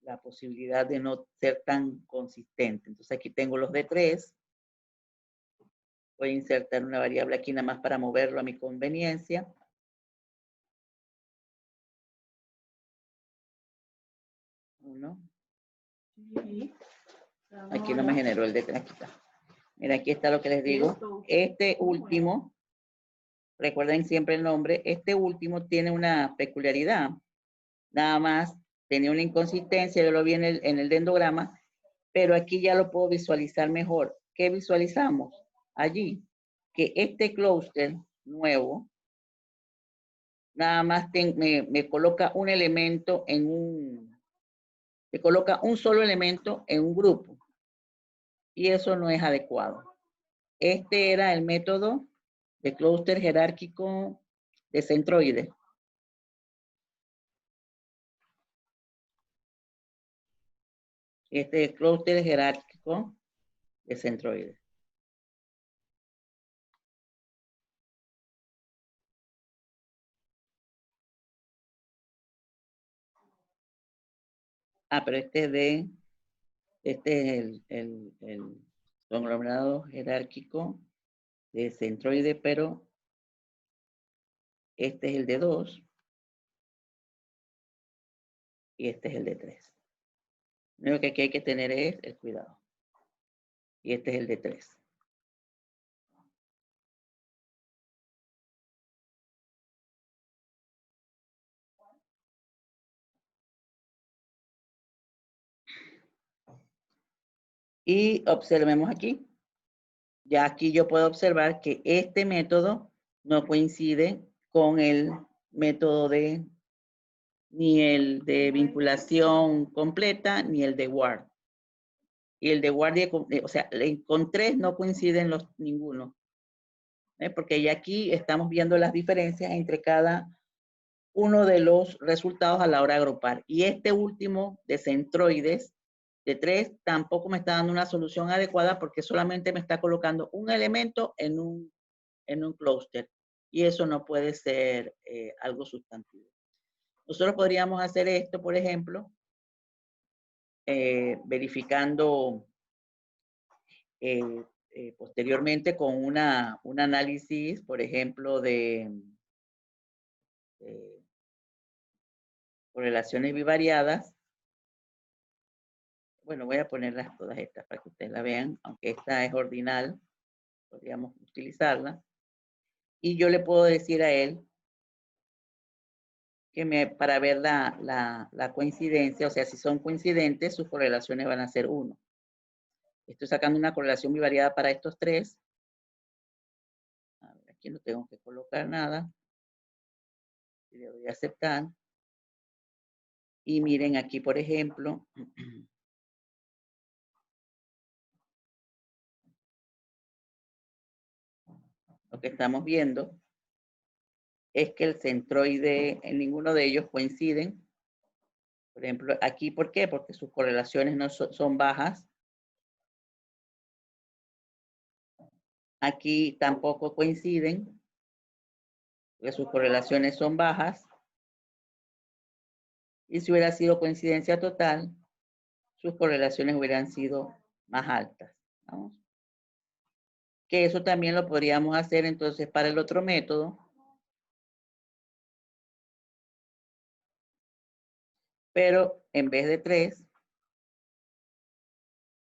la posibilidad de no ser tan consistente. Entonces, aquí tengo los de 3. Voy a insertar una variable aquí nada más para moverlo a mi conveniencia. Uno. Aquí no me generó el de 3. Aquí está. Mira, aquí está lo que les digo. Este último, recuerden siempre el nombre, este último tiene una peculiaridad. Nada más tenía una inconsistencia, yo lo vi en el dendrograma, pero aquí ya lo puedo visualizar mejor. ¿Qué visualizamos? Allí, que este clúster nuevo, nada más me coloca un elemento me coloca un solo elemento en un grupo. Y eso no es adecuado. Este era el método de clúster jerárquico de centroide. Este es el clúster jerárquico de centroide. Pero este es el conglomerado jerárquico de centroide, pero este es el de 2 y este es el de 3. Lo único que aquí hay que tener es el cuidado. Y este es el de 3. Y observemos aquí. Ya aquí yo puedo observar que este método no coincide con el método ni el de vinculación completa, ni el de Ward. Y el de Ward, o sea, con 3 no coinciden ninguno. Porque ya aquí estamos viendo las diferencias entre cada uno de los resultados a la hora de agrupar. Y este último de centroides de 3 tampoco me está dando una solución adecuada porque solamente me está colocando un elemento en un clúster. Y eso no puede ser algo sustantivo. Nosotros podríamos hacer esto, por ejemplo, verificando posteriormente con un análisis, por ejemplo, de correlaciones bivariadas. Bueno, voy a ponerlas todas estas para que ustedes la vean, aunque esta es ordinal, podríamos utilizarla. Y yo le puedo decir a él que para ver la coincidencia, o sea, si son coincidentes, sus correlaciones van a ser 1. Estoy sacando una correlación bivariada para estos 3. A ver, aquí no tengo que colocar nada. Y le doy a aceptar. Y miren aquí, por ejemplo, lo que estamos viendo es que el centroide, en ninguno de ellos coinciden. Por ejemplo, aquí, ¿por qué? Porque sus correlaciones no son bajas. Aquí tampoco coinciden, porque sus correlaciones son bajas. Y si hubiera sido coincidencia total, sus correlaciones hubieran sido más altas. ¿Vamos? Que eso también lo podríamos hacer entonces para el otro método. Pero en vez de 3,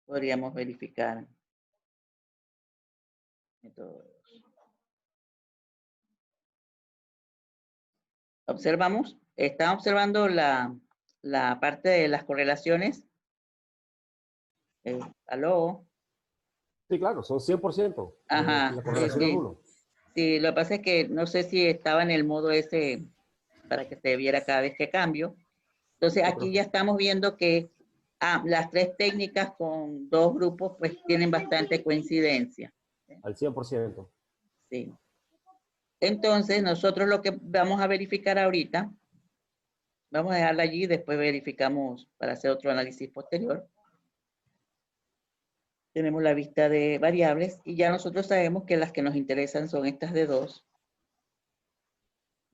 podríamos verificar método 2. Observamos, ¿están observando la parte de las correlaciones? ¿Aló? Sí, claro, son 100%. Ajá, La sí, correlación es sí. 1. Sí, lo que pasa es que no sé si estaba en el modo ese para que se viera cada vez que cambio. Entonces aquí ya estamos viendo que las 3 técnicas con 2 grupos pues tienen bastante coincidencia. Al 100%. Sí. Entonces nosotros lo que vamos a verificar ahorita, vamos a dejarla allí, después verificamos para hacer otro análisis posterior. Tenemos la vista de variables y ya nosotros sabemos que las que nos interesan son estas de dos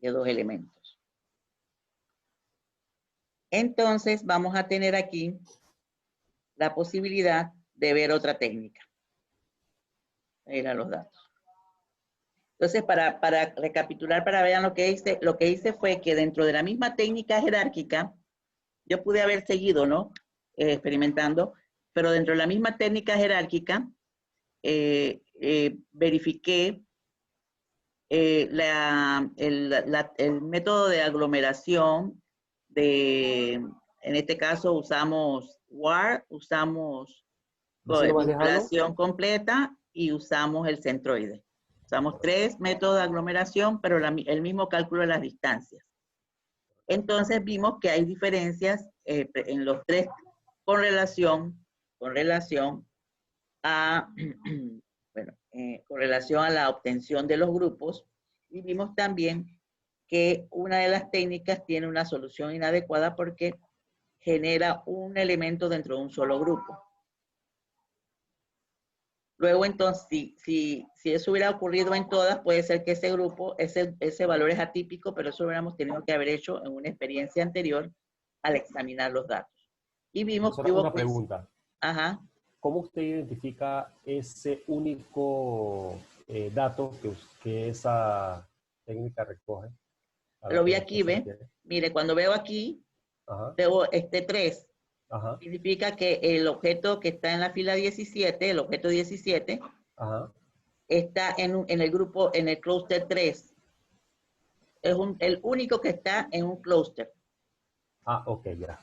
elementos. Entonces vamos a tener aquí la posibilidad de ver otra técnica. Ahí eran los datos. Entonces, para recapitular, para ver lo que hice fue que dentro de la misma técnica jerárquica, yo pude haber seguido, ¿no? Experimentando, pero dentro de la misma técnica jerárquica, verifiqué el método de aglomeración en este caso usamos WAR, usamos Vecino más lejano. vinculación completa y usamos el centroide. Usamos 3 métodos de aglomeración, pero el mismo cálculo de las distancias. Entonces vimos que hay diferencias en los 3 con relación a, bueno, con relación a la obtención de los grupos, y vimos también que una de las técnicas tiene una solución inadecuada porque genera un elemento dentro de un solo grupo. Luego, entonces, si eso hubiera ocurrido en todas, puede ser que ese grupo, ese valor es atípico, pero eso lo hubiéramos tenido que haber hecho en una experiencia anterior al examinar los datos. Y vimos que hubo... Una pregunta. Ajá. ¿Cómo usted identifica ese único dato que esa técnica recoge? Lo vi aquí, ¿ve? Mire, cuando veo aquí, veo este 3. Ajá. Significa que el objeto que está en la fila 17, el objeto 17, ajá, está en el grupo, en el clúster 3. Es el único que está en un clúster. Ah, ok, ya.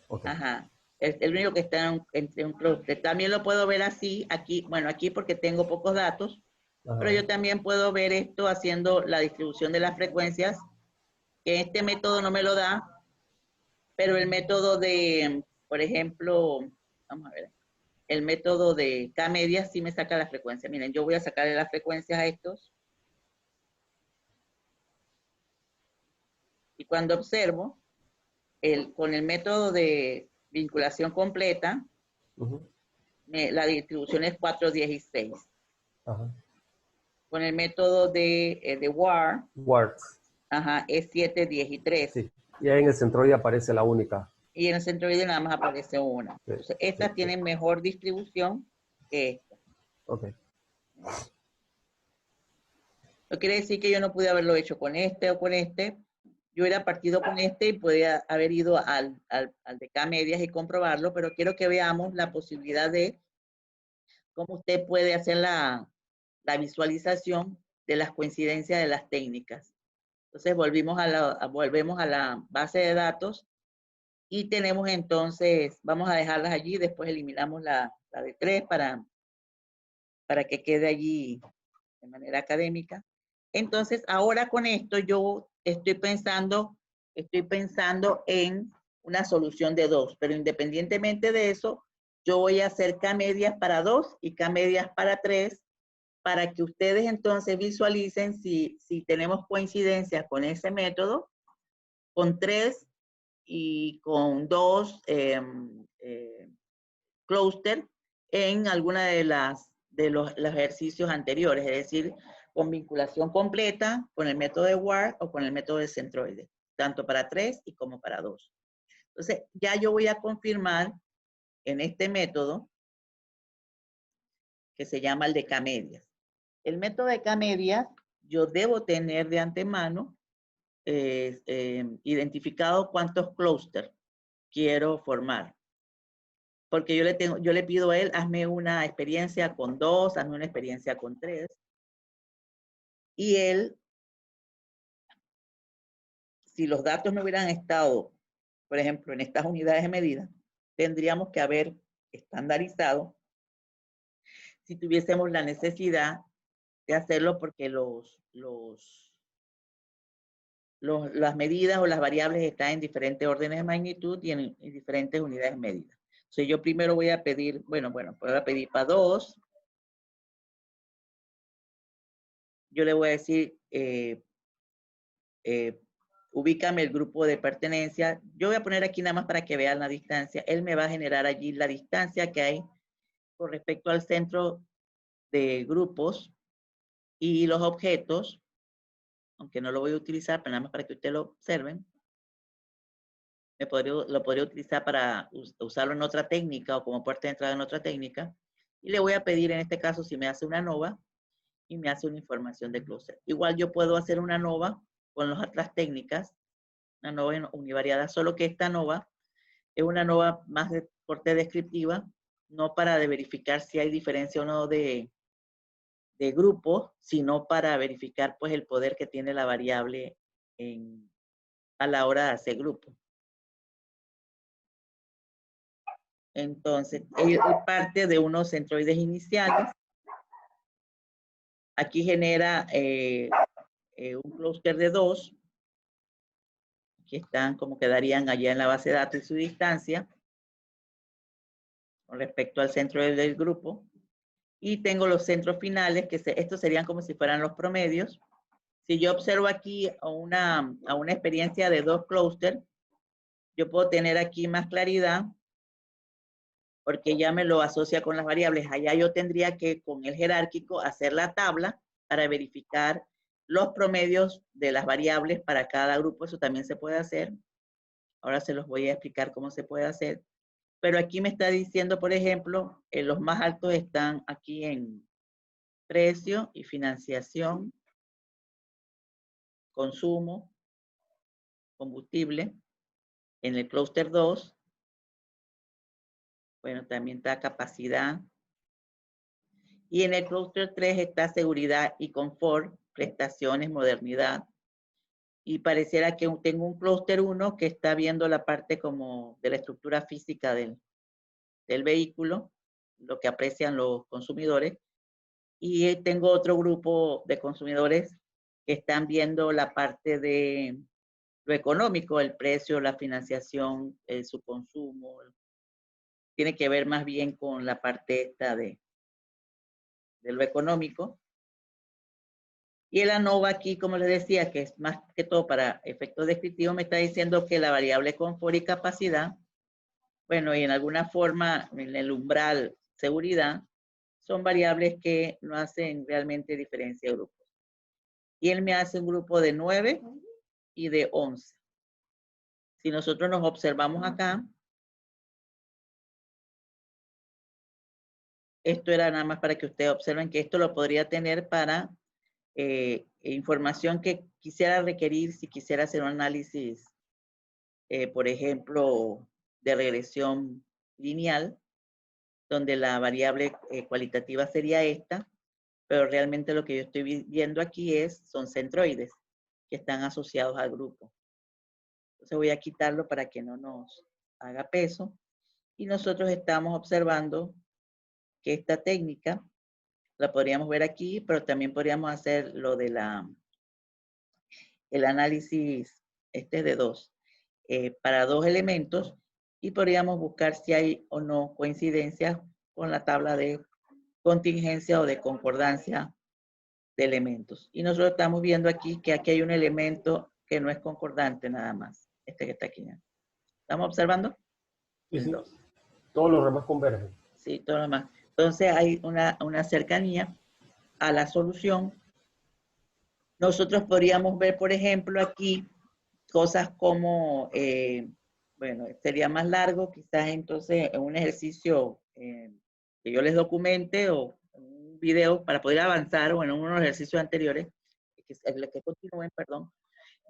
Okay. Ajá. Es el único que está en un clúster. También lo puedo ver así, aquí, bueno, aquí porque tengo pocos datos, ajá, pero yo también puedo ver esto haciendo la distribución de las frecuencias, que este método no me lo da, pero el método de, por ejemplo, vamos a ver, el método de K-media sí me saca la frecuencia. Miren, yo voy a sacarle las frecuencias a estos. Y cuando observo, con el método de vinculación completa, la distribución es 416. Ajá. Con el método de WAR, ajá, es 7, 10 y 3. Sí. Y ahí en el centroide aparece la única. Y en el centroide nada más aparece una. Sí. Entonces, estas tienen mejor distribución que esta. Ok. No quiere decir que yo no pude haberlo hecho con este o con este. Yo hubiera partido con este y podría haber ido al de K-medias y comprobarlo, pero quiero que veamos la posibilidad de cómo usted puede hacer la visualización de las coincidencias de las técnicas. Entonces volvemos a la base de datos y tenemos entonces, vamos a dejarlas allí, después eliminamos la de 3 para que quede allí de manera académica. Entonces, ahora con esto yo estoy pensando en una solución de 2, pero independientemente de eso, yo voy a hacer K-medias para 2 y K-medias para 3 para que ustedes entonces visualicen si tenemos coincidencias con ese método, con 3 y con 2 clúster en alguna de los ejercicios anteriores, es decir, con vinculación completa, con el método de Ward o con el método de centroide, tanto para 3 y como para 2. Entonces, ya yo voy a confirmar en este método que se llama el de K-medias. El método de K-medias, yo debo tener de antemano identificado cuántos clústeres quiero formar. Porque yo le pido a él, hazme una experiencia con 2, hazme una experiencia con 3. Y él, si los datos no hubieran estado, por ejemplo, en estas unidades de medida, tendríamos que haber estandarizado si tuviésemos la necesidad de hacerlo porque las medidas o las variables están en diferentes órdenes de magnitud y en diferentes unidades de medida. Entonces yo primero voy a pedir, voy a pedir para 2. Yo le voy a decir, ubícame el grupo de pertenencia. Yo voy a poner aquí nada más para que vean la distancia. Él me va a generar allí la distancia que hay con respecto al centro de grupos y los objetos, aunque no lo voy a utilizar, pero nada más para que ustedes lo observen. Lo podría utilizar para usarlo en otra técnica o como puerta de entrada en otra técnica. Y le voy a pedir en este caso si me hace una nova y me hace una información de clúster. Igual yo puedo hacer una nova con las otras técnicas, una nova univariada, solo que esta nova es una nova más de corte descriptiva, no para verificar si hay diferencia o no de grupos, sino para verificar pues el poder que tiene la variable a la hora de hacer grupo. Entonces, es parte de unos centroides iniciales. Aquí genera un clúster de 2. Aquí están como quedarían allá en la base de datos y su distancia con respecto al centro del grupo. Y tengo los centros finales, que estos serían como si fueran los promedios. Si yo observo aquí a una experiencia de 2 clústeres, yo puedo tener aquí más claridad porque ya me lo asocia con las variables. Allá yo tendría que, con el jerárquico, hacer la tabla para verificar los promedios de las variables para cada grupo. Eso también se puede hacer. Ahora se los voy a explicar cómo se puede hacer. Pero aquí me está diciendo, por ejemplo, los más altos están aquí en precio y financiación, consumo, combustible. En el clúster 2, bueno, también está capacidad. Y en el clúster 3 está seguridad y confort, prestaciones, modernidad. Y pareciera que tengo un clúster 1 que está viendo la parte como de la estructura física del vehículo, lo que aprecian los consumidores. Y tengo otro grupo de consumidores que están viendo la parte de lo económico, el precio, la financiación, su consumo. Tiene que ver más bien con la parte esta de lo económico. Y el ANOVA aquí, como les decía, que es más que todo para efectos descriptivos, me está diciendo que la variable confort y capacidad, bueno, y en alguna forma, en el umbral seguridad, son variables que no hacen realmente diferencia de grupos. Y él me hace un grupo de 9 y de 11. Si nosotros nos observamos acá, esto era nada más para que ustedes observen que esto lo podría tener para información que quisiera requerir si quisiera hacer un análisis, por ejemplo, de regresión lineal, donde la variable cualitativa sería esta, pero realmente lo que yo estoy viendo aquí son centroides que están asociados al grupo. Entonces voy a quitarlo para que no nos haga peso. Y nosotros estamos observando que esta técnica la podríamos ver aquí, pero también podríamos hacer lo de el análisis de 2, para 2 elementos, y podríamos buscar si hay o no coincidencias con la tabla de contingencia o de concordancia de elementos. Y nosotros estamos viendo aquí que aquí hay un elemento que no es concordante nada más. Este que está aquí. ¿Estamos observando? Sí, El sí. 2. Todos los demás convergen. Sí, todo lo demás. Entonces hay una cercanía a la solución. Nosotros podríamos ver, por ejemplo, aquí cosas como, bueno, sería más largo, quizás entonces en un ejercicio que yo les documente o un video para poder avanzar o en unos ejercicios anteriores, que continúen, perdón,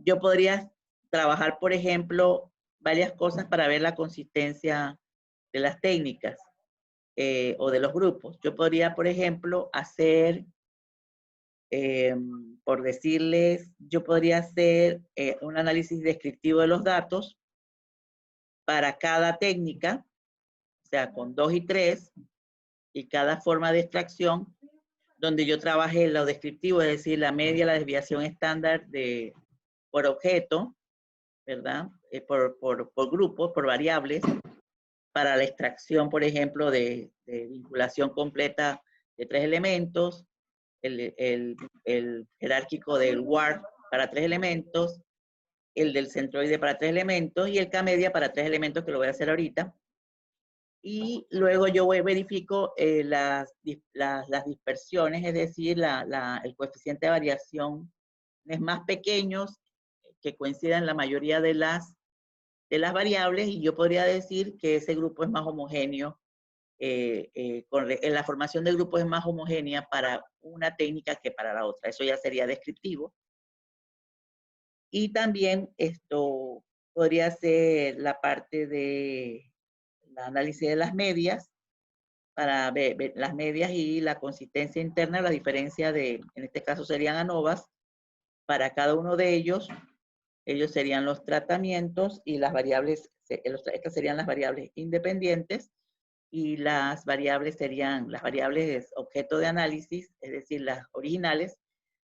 yo podría trabajar, por ejemplo, varias cosas para ver la consistencia de las técnicas o de los grupos. Yo podría, por ejemplo, hacer, por decirles, yo podría hacer un análisis descriptivo de los datos para cada técnica, o sea, con 2 y 3, y cada forma de extracción, donde yo trabajé lo descriptivo, es decir, la media, la desviación estándar por objeto, ¿verdad? Por grupos, por variables, para la extracción, por ejemplo, de vinculación completa de 3 elementos, el jerárquico del WARP para 3 elementos, el del centroide para 3 elementos y el K-media para 3 elementos, que lo voy a hacer ahorita. Y luego yo verifico las dispersiones, es decir, el coeficiente de variación es más pequeños que coincidan la mayoría de las variables, y yo podría decir que ese grupo es más homogéneo, la formación del grupo es más homogénea para una técnica que para la otra. Eso ya sería descriptivo. Y también esto podría ser la parte de la análisis de las medias, para ver las medias y la consistencia interna, la diferencia en este caso serían ANOVAs, para cada uno de ellos. Ellos serían los tratamientos y las variables, estas serían las variables independientes, y las variables serían las variables objeto de análisis, es decir, las originales,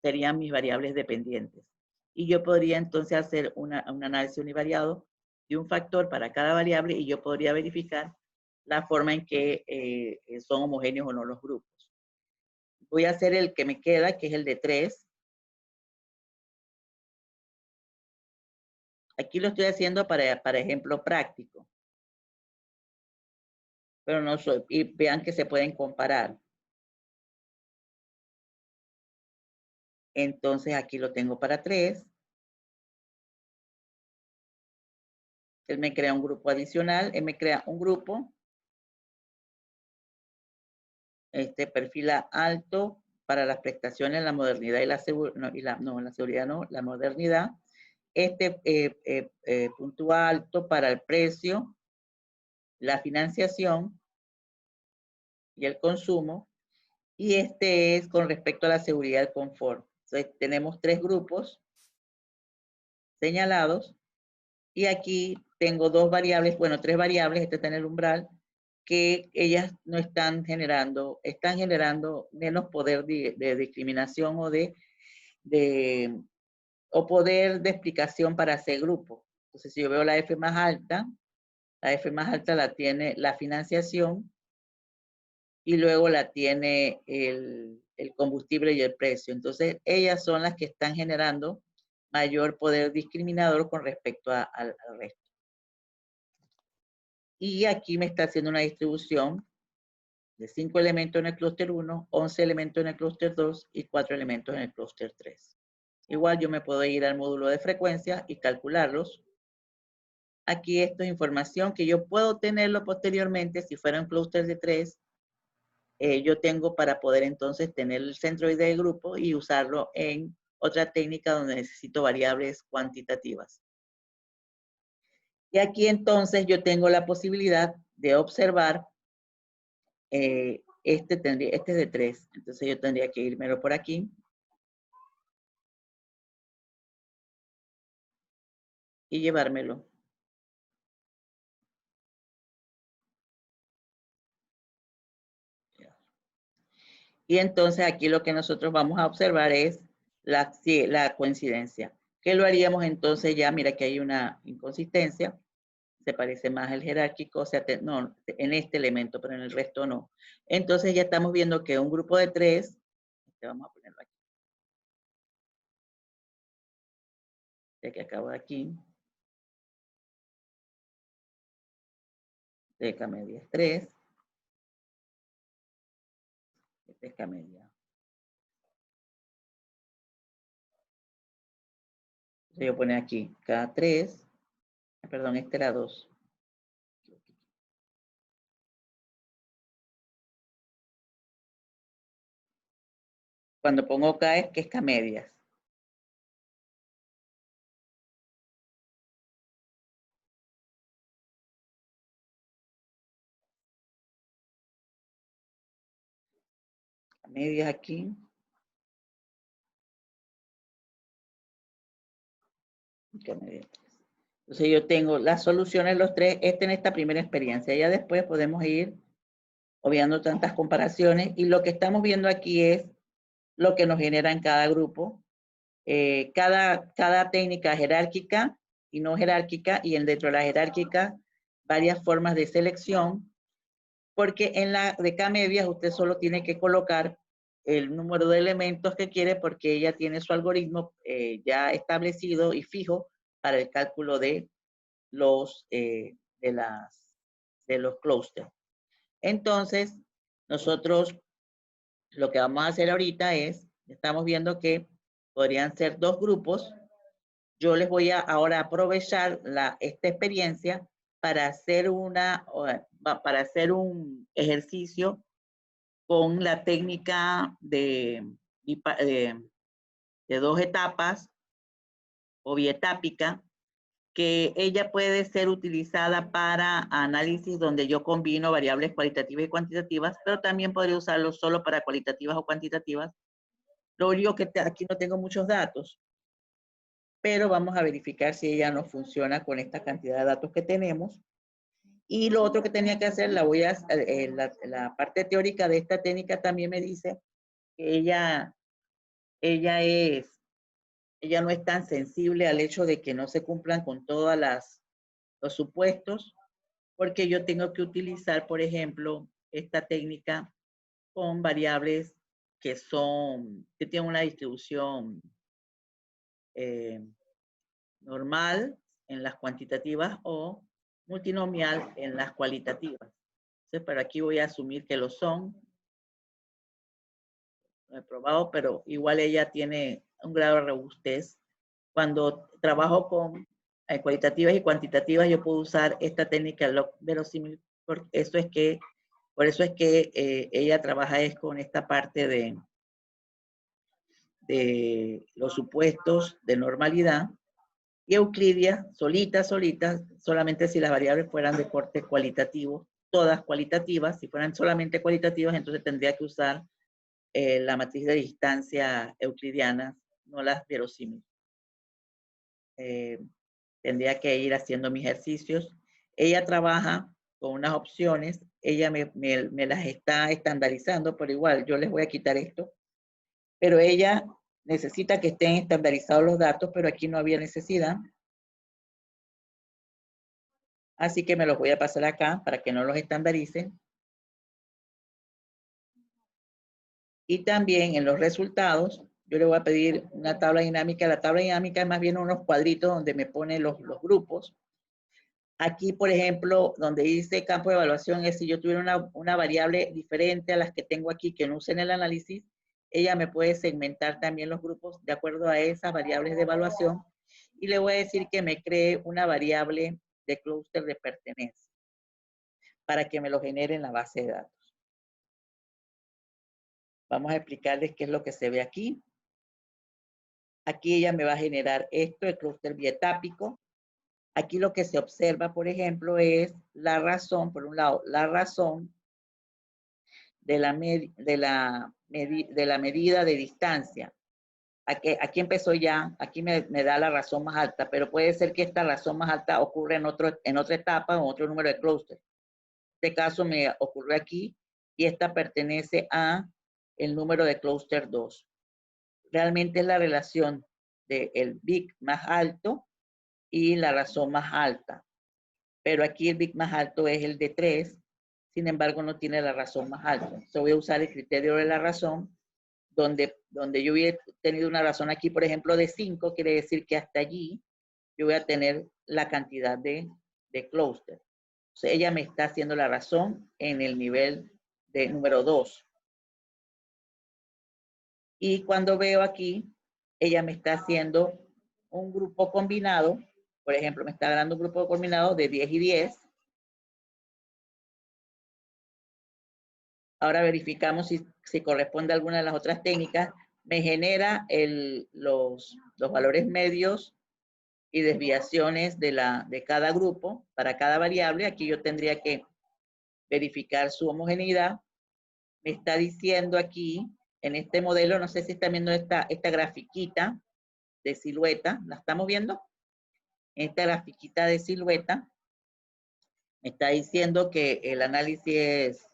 serían mis variables dependientes. Y yo podría entonces hacer un análisis univariado de un factor para cada variable, y yo podría verificar la forma en que son homogéneos o no los grupos. Voy a hacer el que me queda, que es el de 3. Aquí lo estoy haciendo para ejemplo práctico. Pero no soy, y vean que se pueden comparar. Entonces aquí lo tengo para 3. Él me crea un grupo adicional, él me crea un grupo. Este perfila alto para las prestaciones, la modernidad y la seguridad, la seguridad no, la modernidad. Este puntúa alto para el precio, la financiación y el consumo. Y este es con respecto a la seguridad y el confort. Entonces, tenemos 3 grupos señalados, y aquí tengo 2 variables, bueno, 3 variables, este está en el umbral, que ellas no están generando, están generando menos poder de discriminación o poder de explicación para ese grupo. Entonces, si yo veo la F más alta la tiene la financiación, y luego la tiene el combustible y el precio. Entonces, ellas son las que están generando mayor poder discriminador con respecto al resto. Y aquí me está haciendo una distribución de 5 elementos en el clúster 1, 11 elementos en el clúster 2 y 4 elementos en el clúster 3. Igual yo me puedo ir al módulo de frecuencia y calcularlos. Aquí esto es información que yo puedo tenerlo posteriormente si fuera un clúster de 3. Yo tengo para poder entonces tener el centroide del grupo y usarlo en otra técnica donde necesito variables cuantitativas. Y aquí entonces yo tengo la posibilidad de observar, este es de 3, entonces yo tendría que irme por aquí. Y llevármelo. Y entonces aquí lo que nosotros vamos a observar es la coincidencia. ¿Qué lo haríamos entonces ya? Mira que hay una inconsistencia. se parece más al jerárquico, o sea, no, en este elemento, pero en el resto no. Entonces ya estamos viendo que un grupo de 3, vamos a ponerlo aquí, ya que acabo de aquí, de K media es 3, este es K media. Entonces yo poner aquí K3, perdón, este era 2. Cuando pongo K es que es K medias. K medias aquí. K medias. Entonces yo tengo las soluciones, los 3, en esta primera experiencia. Ya después podemos ir obviando tantas comparaciones y lo que estamos viendo aquí es lo que nos genera en cada grupo. Cada técnica jerárquica y no jerárquica, y dentro de la jerárquica varias formas de selección, porque en la de K medias usted solo tiene que colocar el número de elementos que quiere, porque ella tiene su algoritmo ya establecido y fijo para el cálculo de los clústeres. Entonces, nosotros lo que vamos a hacer ahorita es, estamos viendo que podrían ser 2 grupos. Yo les voy a ahora aprovechar esta experiencia para hacer un ejercicio con la técnica de 2 etapas o bietápica, que ella puede ser utilizada para análisis donde yo combino variables cualitativas y cuantitativas, pero también podría usarlo solo para cualitativas o cuantitativas. Lo único que aquí no tengo muchos datos, pero vamos a verificar si ella no funciona con esta cantidad de datos que tenemos. Y lo otro que tenía que hacer, la parte teórica de esta técnica también me dice que ella no es tan sensible al hecho de que no se cumplan con todos los supuestos, porque yo tengo que utilizar, por ejemplo, esta técnica con variables que tienen una distribución normal en las cuantitativas o multinomial en las cualitativas. Entonces, pero aquí voy a asumir que lo son. Lo he probado, pero igual ella tiene un grado de robustez. Cuando trabajo con cualitativas y cuantitativas, yo puedo usar esta técnica log verosímil. Por eso es que ella trabaja con esta parte de los supuestos de normalidad. Y Euclidia, solita, solamente si las variables fueran de corte cualitativo, todas cualitativas. Si fueran solamente cualitativas, entonces tendría que usar la matriz de distancia euclidiana, no las verosímiles. Tendría que ir haciendo mis ejercicios. Ella trabaja con unas opciones, ella me las está estandarizando, pero igual yo les voy a quitar esto. Pero ella necesita que estén estandarizados los datos, pero aquí no había necesidad. Así que me los voy a pasar acá para que no los estandarice. Y también en los resultados, yo le voy a pedir una tabla dinámica. La tabla dinámica es más bien unos cuadritos donde me pone los grupos. Aquí, por ejemplo, donde dice campo de evaluación, es si yo tuviera una variable diferente a las que tengo aquí que no use en el análisis, ella me puede segmentar también los grupos de acuerdo a esas variables de evaluación. Y le voy a decir que me cree una variable de clúster de pertenencia para que me lo genere en la base de datos. Vamos a explicarles qué es lo que se ve aquí. Aquí ella me va a generar esto, el clúster bietápico. Aquí lo que se observa, por ejemplo, es la razón, por un lado, la razón de la medida de distancia. Aquí empezó ya, aquí me da la razón más alta, pero puede ser que esta razón más alta ocurra en otra etapa o en otro número de clúster. En este caso me ocurrió aquí y esta pertenece a el número de clúster 2. Realmente es la relación del big más alto y la razón más alta. pero aquí el bit más alto es el de 3, sin embargo no tiene la razón más alta. Entonces voy a usar el criterio de la razón, donde yo hubiera tenido una razón aquí, por ejemplo, de 5, quiere decir que hasta allí yo voy a tener la cantidad de clúster. Entonces ella me está haciendo la razón en el nivel de número 2. Y cuando veo aquí, ella me está haciendo un grupo combinado, por ejemplo, me está dando un grupo combinado de 10 y 10. Ahora verificamos si corresponde a alguna de las otras técnicas. Me genera los valores medios y desviaciones de cada grupo para cada variable. Aquí yo tendría que verificar su homogeneidad. Me está diciendo aquí, en este modelo, no sé si están viendo esta grafiquita de silueta. ¿La estamos viendo? Esta grafiquita de silueta me está diciendo que el análisis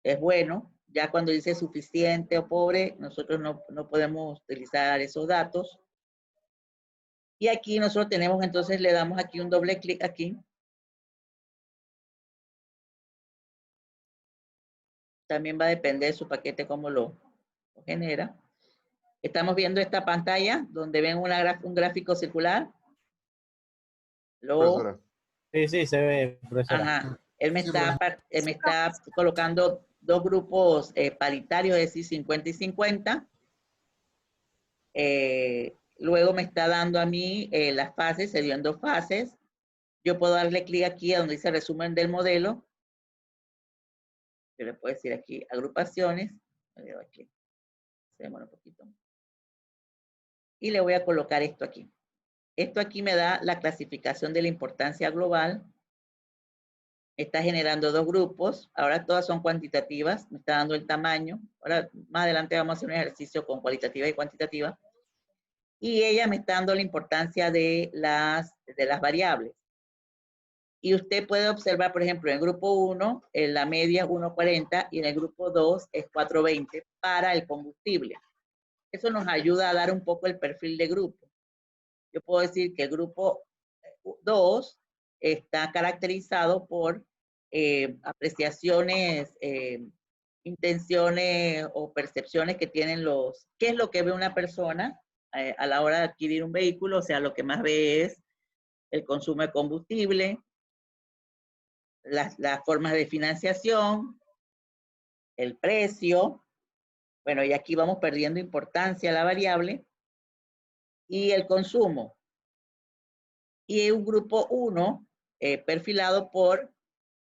es bueno. Ya cuando dice suficiente o pobre, nosotros no podemos utilizar esos datos. Y aquí nosotros tenemos, entonces le damos aquí un doble clic aquí. También va a depender de su paquete cómo lo genera. Estamos viendo esta pantalla donde ven un gráfico circular. Profesora. Sí, sí, se ve, profesora. Ajá. Él me está colocando dos grupos paritarios, es decir, 50 y 50. Luego me está dando a mí las fases, se dio en 2 fases. Yo puedo darle clic aquí a donde dice resumen del modelo. Yo le puedo decir aquí agrupaciones. Le doy aquí. Se demora un poquito. Y le voy a colocar esto aquí. Esto aquí me da la clasificación de la importancia global. Está generando 2 grupos. Ahora todas son cuantitativas. Me está dando el tamaño. Ahora más adelante vamos a hacer un ejercicio con cualitativa y cuantitativa. Y ella me está dando la importancia de las variables. Y usted puede observar, por ejemplo, en el grupo 1, la media es 1.40 y en el grupo 2 es 4.20 para el combustible. Eso nos ayuda a dar un poco el perfil de grupo. Yo puedo decir que el grupo 2 está caracterizado por apreciaciones, intenciones o percepciones que tienen qué es lo que ve una persona a la hora de adquirir un vehículo. O sea, lo que más ve es el consumo de combustible, las formas de financiación, el precio. Bueno, y aquí vamos perdiendo importancia a la variable. Y el consumo. Y un grupo 1 perfilado por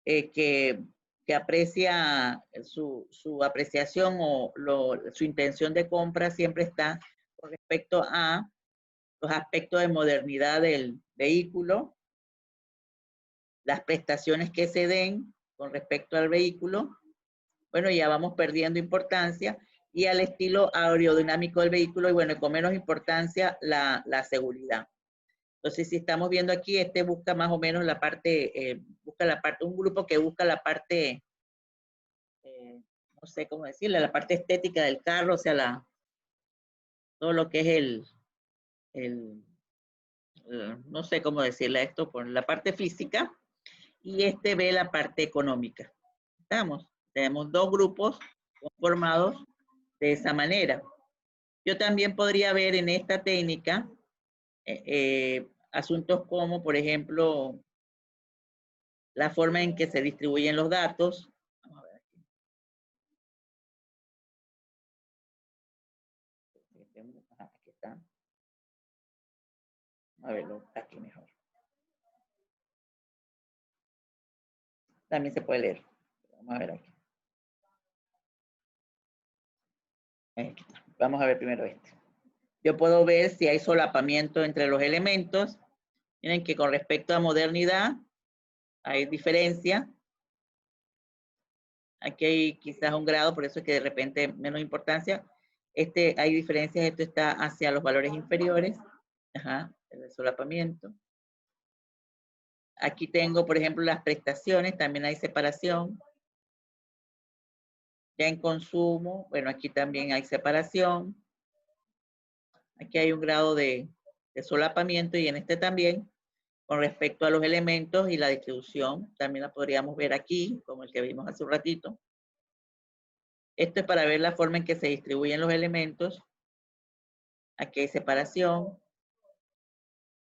que aprecia su apreciación o su intención de compra siempre está con respecto a los aspectos de modernidad del vehículo, las prestaciones que se den con respecto al vehículo. Bueno, ya vamos perdiendo importancia, y al estilo aerodinámico del vehículo, y bueno, con menos importancia la seguridad. Entonces, si estamos viendo aquí, busca más o menos la parte, un grupo que busca la parte, no sé cómo decirle, la parte estética del carro, o sea, todo lo que es no sé cómo decirle esto, por la parte física, y ve la parte económica. Tenemos 2 grupos conformados de esa manera. Yo también podría ver en esta técnica asuntos como, por ejemplo, la forma en que se distribuyen los datos. Vamos a ver aquí. Aquí está. Vamos a verlo aquí mejor. También se puede leer. Vamos a ver aquí. Aquí está. Vamos a ver primero este. Yo puedo ver si hay solapamiento entre los elementos. Miren que con respecto a modernidad hay diferencia. Aquí hay quizás un grado, por eso es que de repente menos importancia. Hay diferencias, esto está hacia los valores inferiores. Ajá, el solapamiento. Aquí tengo, por ejemplo, las prestaciones, también hay separación. Ya en consumo, bueno, aquí también hay separación. Aquí hay un grado de solapamiento, y en este también. con respecto a los elementos y la distribución. También la podríamos ver aquí, como el que vimos hace un ratito. Esto es para ver la forma en que se distribuyen los elementos. Aquí hay separación.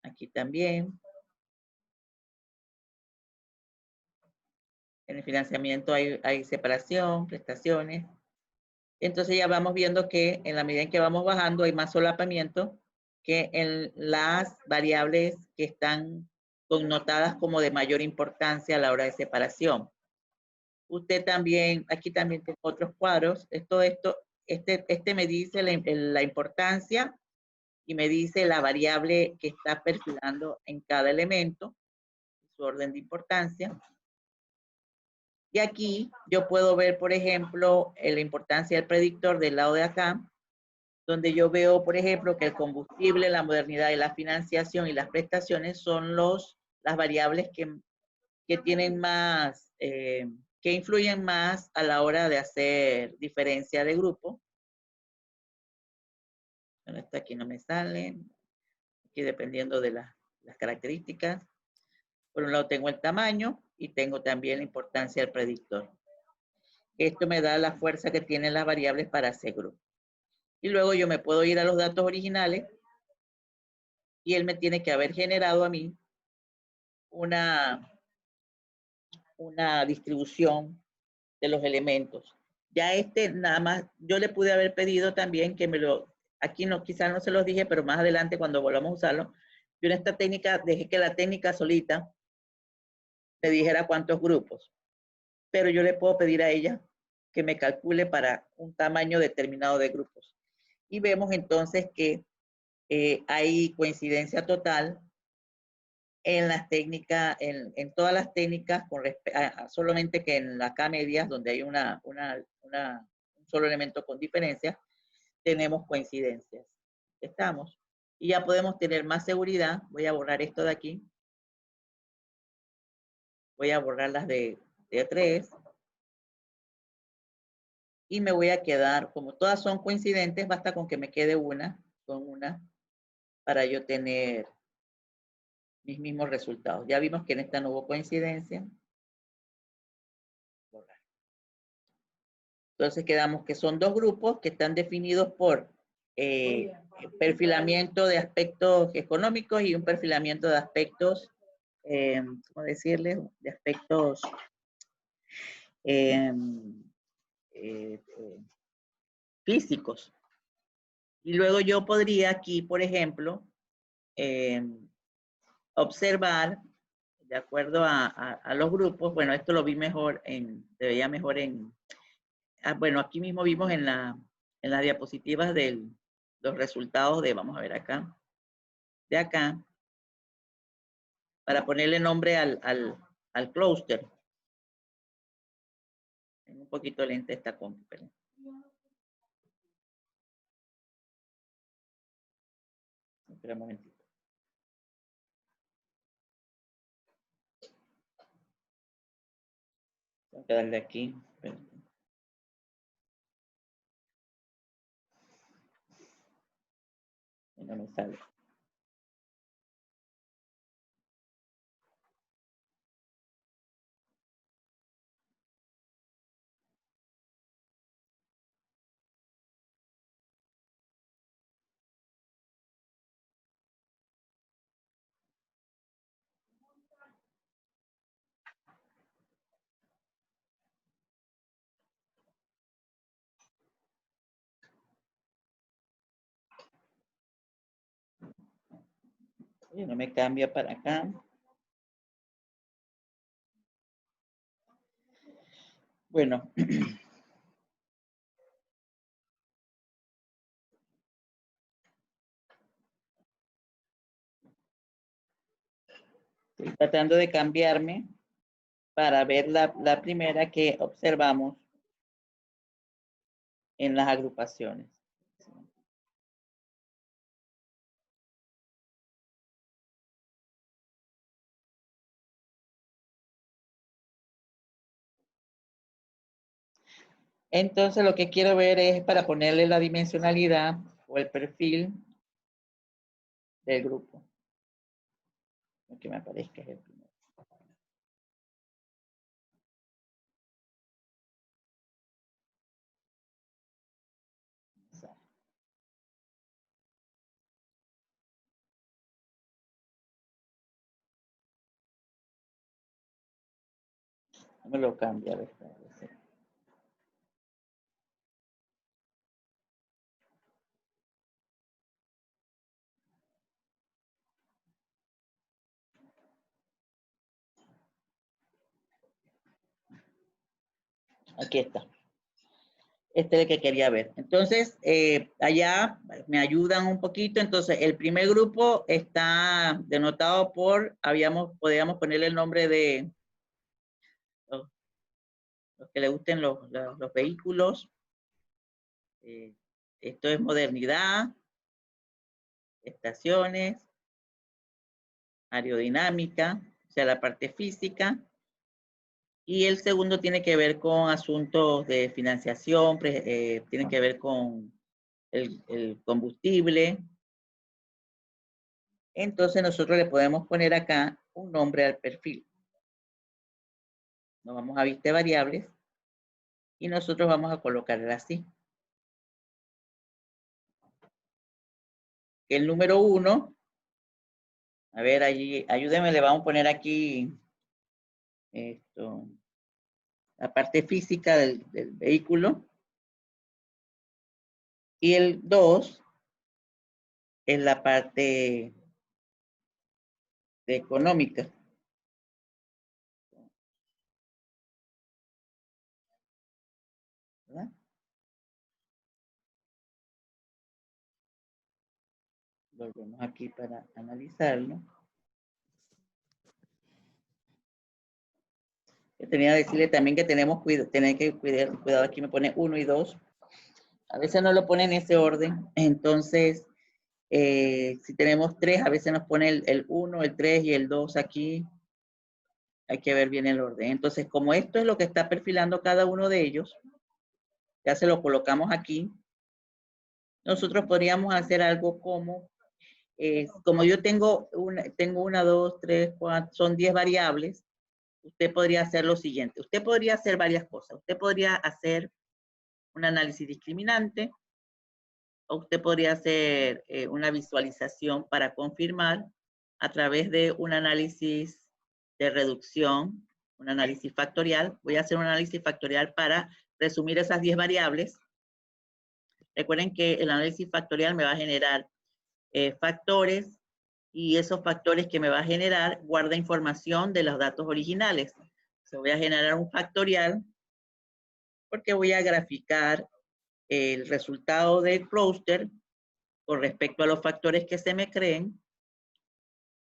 Aquí también. En el financiamiento hay separación, prestaciones. Entonces ya vamos viendo que en la medida en que vamos bajando hay más solapamiento que en las variables que están connotadas como de mayor importancia a la hora de separación. Usted también, aquí también tengo otros cuadros. Este me dice la importancia y me dice la variable que está perfilando en cada elemento, su orden de importancia. Y aquí yo puedo ver, por ejemplo, la importancia del predictor del lado de acá, donde yo veo, por ejemplo, que el combustible, la modernidad y la financiación y las prestaciones son las variables que tienen más, que influyen más a la hora de hacer diferencia de grupo. Bueno, esto aquí no me sale, aquí dependiendo de las características. Por un lado tengo el tamaño y tengo también la importancia del predictor. Esto me da la fuerza que tienen las variables para hacer grupo. Y luego yo me puedo ir a los datos originales y él me tiene que haber generado a mí una distribución de los elementos. Ya nada más, yo le pude haber pedido también que aquí no, quizás no se los dije, pero más adelante cuando volvamos a usarlo, yo en esta técnica dejé que la técnica solita me dijera cuántos grupos. Pero yo le puedo pedir a ella que me calcule para un tamaño determinado de grupos. Y vemos entonces que hay coincidencia total en las técnicas, en todas las técnicas, solamente que en las K-medias, donde hay un solo elemento con diferencia, tenemos coincidencias. Estamos. Y ya podemos tener más seguridad. Voy a borrar esto de aquí. Voy a borrar las de 3. Y me voy a quedar, como todas son coincidentes, basta con que me quede con una, para yo tener mis mismos resultados. Ya vimos que en esta no hubo coincidencia. Entonces quedamos que son dos grupos que están definidos por perfilamiento de aspectos económicos y un perfilamiento de aspectos, ¿cómo decirles? De aspectos físicos. Y luego yo podría aquí, por ejemplo, observar, de acuerdo a los grupos, bueno, esto lo vi mejor se veía mejor bueno, aquí mismo vimos en las diapositivas de los resultados vamos a ver acá, de acá, para ponerle nombre al clúster. Tengo un poquito lenta esta compu, pero. Espera un momentito. Tengo que darle aquí. Espérate. No me sale. Y no me cambia para acá. Bueno. Estoy tratando de cambiarme para ver la primera que observamos en las agrupaciones. Entonces lo que quiero ver es para ponerle la dimensionalidad o el perfil del grupo. Que me aparezca es el primero. No me lo cambia, a ver. Aquí está. Este es el que quería ver. Entonces, allá me ayudan un poquito. Entonces, el primer grupo está denotado por, podríamos ponerle el nombre de los que le gusten los vehículos. Esto es modernidad, estaciones, aerodinámica, o sea, la parte física. Y el segundo tiene que ver con asuntos de financiación, tiene que ver con el combustible. Entonces nosotros le podemos poner acá un nombre al perfil. Nos vamos a vista variables y nosotros vamos a colocarle así. El número 1, a ver, allí, ayúdenme, le vamos a poner aquí esto, la parte física del vehículo. Y el 2 es la parte económica. ¿Verdad? Volvemos aquí para analizarlo. Tenía que decirle también que tenemos cuidado, aquí me pone 1 y 2. A veces no lo pone en ese orden. Entonces, si tenemos 3, a veces nos pone el 1, el 3 y el 2 aquí. Hay que ver bien el orden. Entonces, como esto es lo que está perfilando cada uno de ellos, ya se lo colocamos aquí. Nosotros podríamos hacer algo como yo tengo una, 2, 3, 4, son 10 variables. Usted podría hacer lo siguiente. Usted podría hacer varias cosas. Usted podría hacer un análisis discriminante, o usted podría hacer una visualización para confirmar a través de un análisis de reducción, un análisis factorial. Voy a hacer un análisis factorial para resumir esas 10 variables. Recuerden que el análisis factorial me va a generar factores, y esos factores que me va a generar guarda información de los datos originales. Se voy a generar un factorial porque voy a graficar el resultado del clúster con respecto a los factores que se me creen.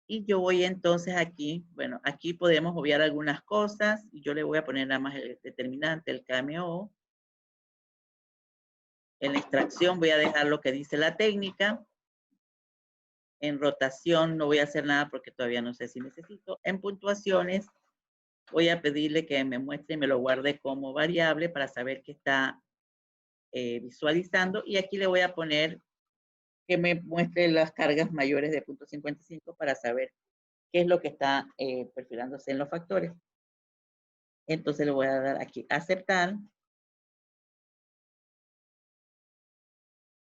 Y yo voy entonces aquí, bueno, aquí podemos obviar algunas cosas. Y yo le voy a poner nada más el determinante, el KMO. En la extracción voy a dejar lo que dice la técnica. En rotación no voy a hacer nada porque todavía no sé si necesito. En puntuaciones voy a pedirle que me muestre y me lo guarde como variable para saber que está visualizando. Y aquí le voy a poner que me muestre las cargas mayores de 0.55 para saber qué es lo que está perfilándose en los factores. Entonces le voy a dar aquí aceptar.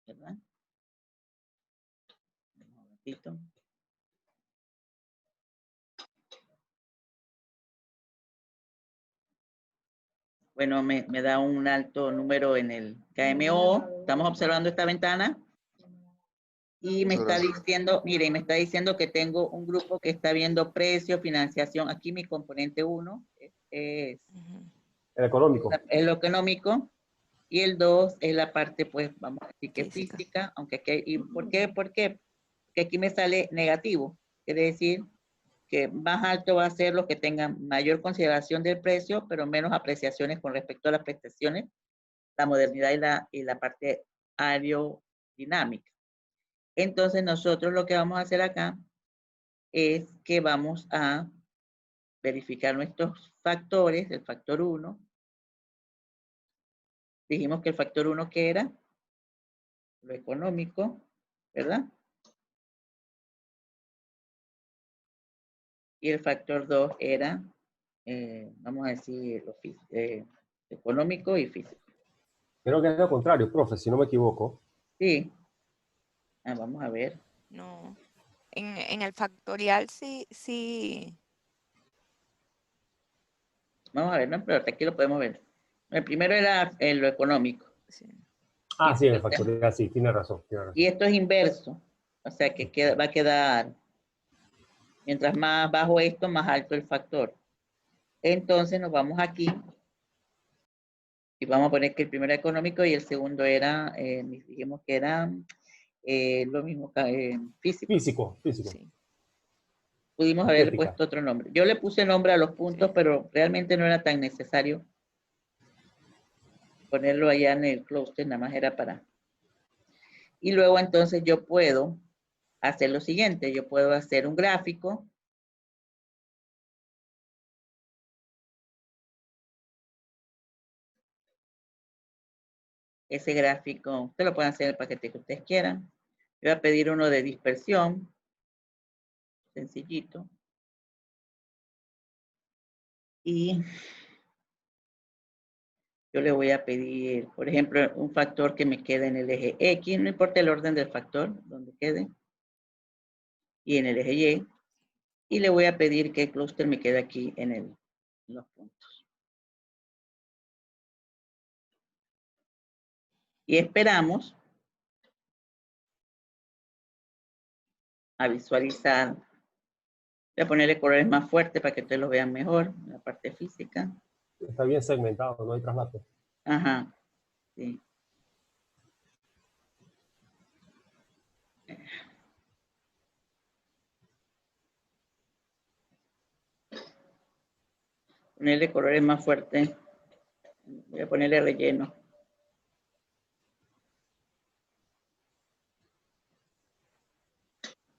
¿Verdad? Un momentito. Bueno, me da un alto número en el KMO. Estamos observando esta ventana. Y me está diciendo, mire, me está diciendo que tengo un grupo que está viendo precio, financiación. Aquí mi componente 1 es El económico. Es lo económico. Y el 2 es la parte, pues, vamos a decir que física, aunque aquí, ¿y por qué? ¿Por qué? Porque aquí me sale negativo. Quiere decir que más alto va a ser los que tengan mayor consideración del precio, pero menos apreciaciones con respecto a las prestaciones, la modernidad y la parte aerodinámica. Entonces nosotros lo que vamos a hacer acá es que vamos a verificar nuestros factores, el factor 1. Dijimos que el factor 1 ¿qué era? Lo económico, ¿verdad? Y el factor 2 era, vamos a decir, económico y físico. Creo que es lo contrario, profe, si no me equivoco. Sí. Vamos a ver. No. En el factorial sí. Vamos a ver, no, pero aquí lo podemos ver. El primero era lo económico. Sí. Ah, sí, en el factorial, sí, tiene razón, tiene razón. Y esto es inverso. O sea que va a quedar, mientras más bajo esto, más alto el factor. Entonces nos vamos aquí y vamos a poner que el primero era económico y el segundo era, dijimos que era lo mismo, físico. Físico. Sí. Pudimos haber puesto otro nombre. Yo le puse nombre a los puntos, sí, pero realmente no era tan necesario ponerlo allá en el clúster, nada más era para... Y luego entonces yo puedo hacer lo siguiente, yo puedo hacer un gráfico. Ese gráfico, usted lo puede hacer en el paquete que ustedes quieran. Yo voy a pedir uno de dispersión, sencillito. Y yo le voy a pedir, por ejemplo, un factor que me quede en el eje X, no importa el orden del factor, donde quede. Y en el eje Y. Y le voy a pedir que el clúster me quede aquí en los puntos. Y esperamos a visualizar. Voy a ponerle colores más fuertes para que ustedes lo vean mejor, la parte física. Está bien segmentado, no hay traslate. Ajá, sí. Ponerle colores más fuertes. Voy a ponerle relleno.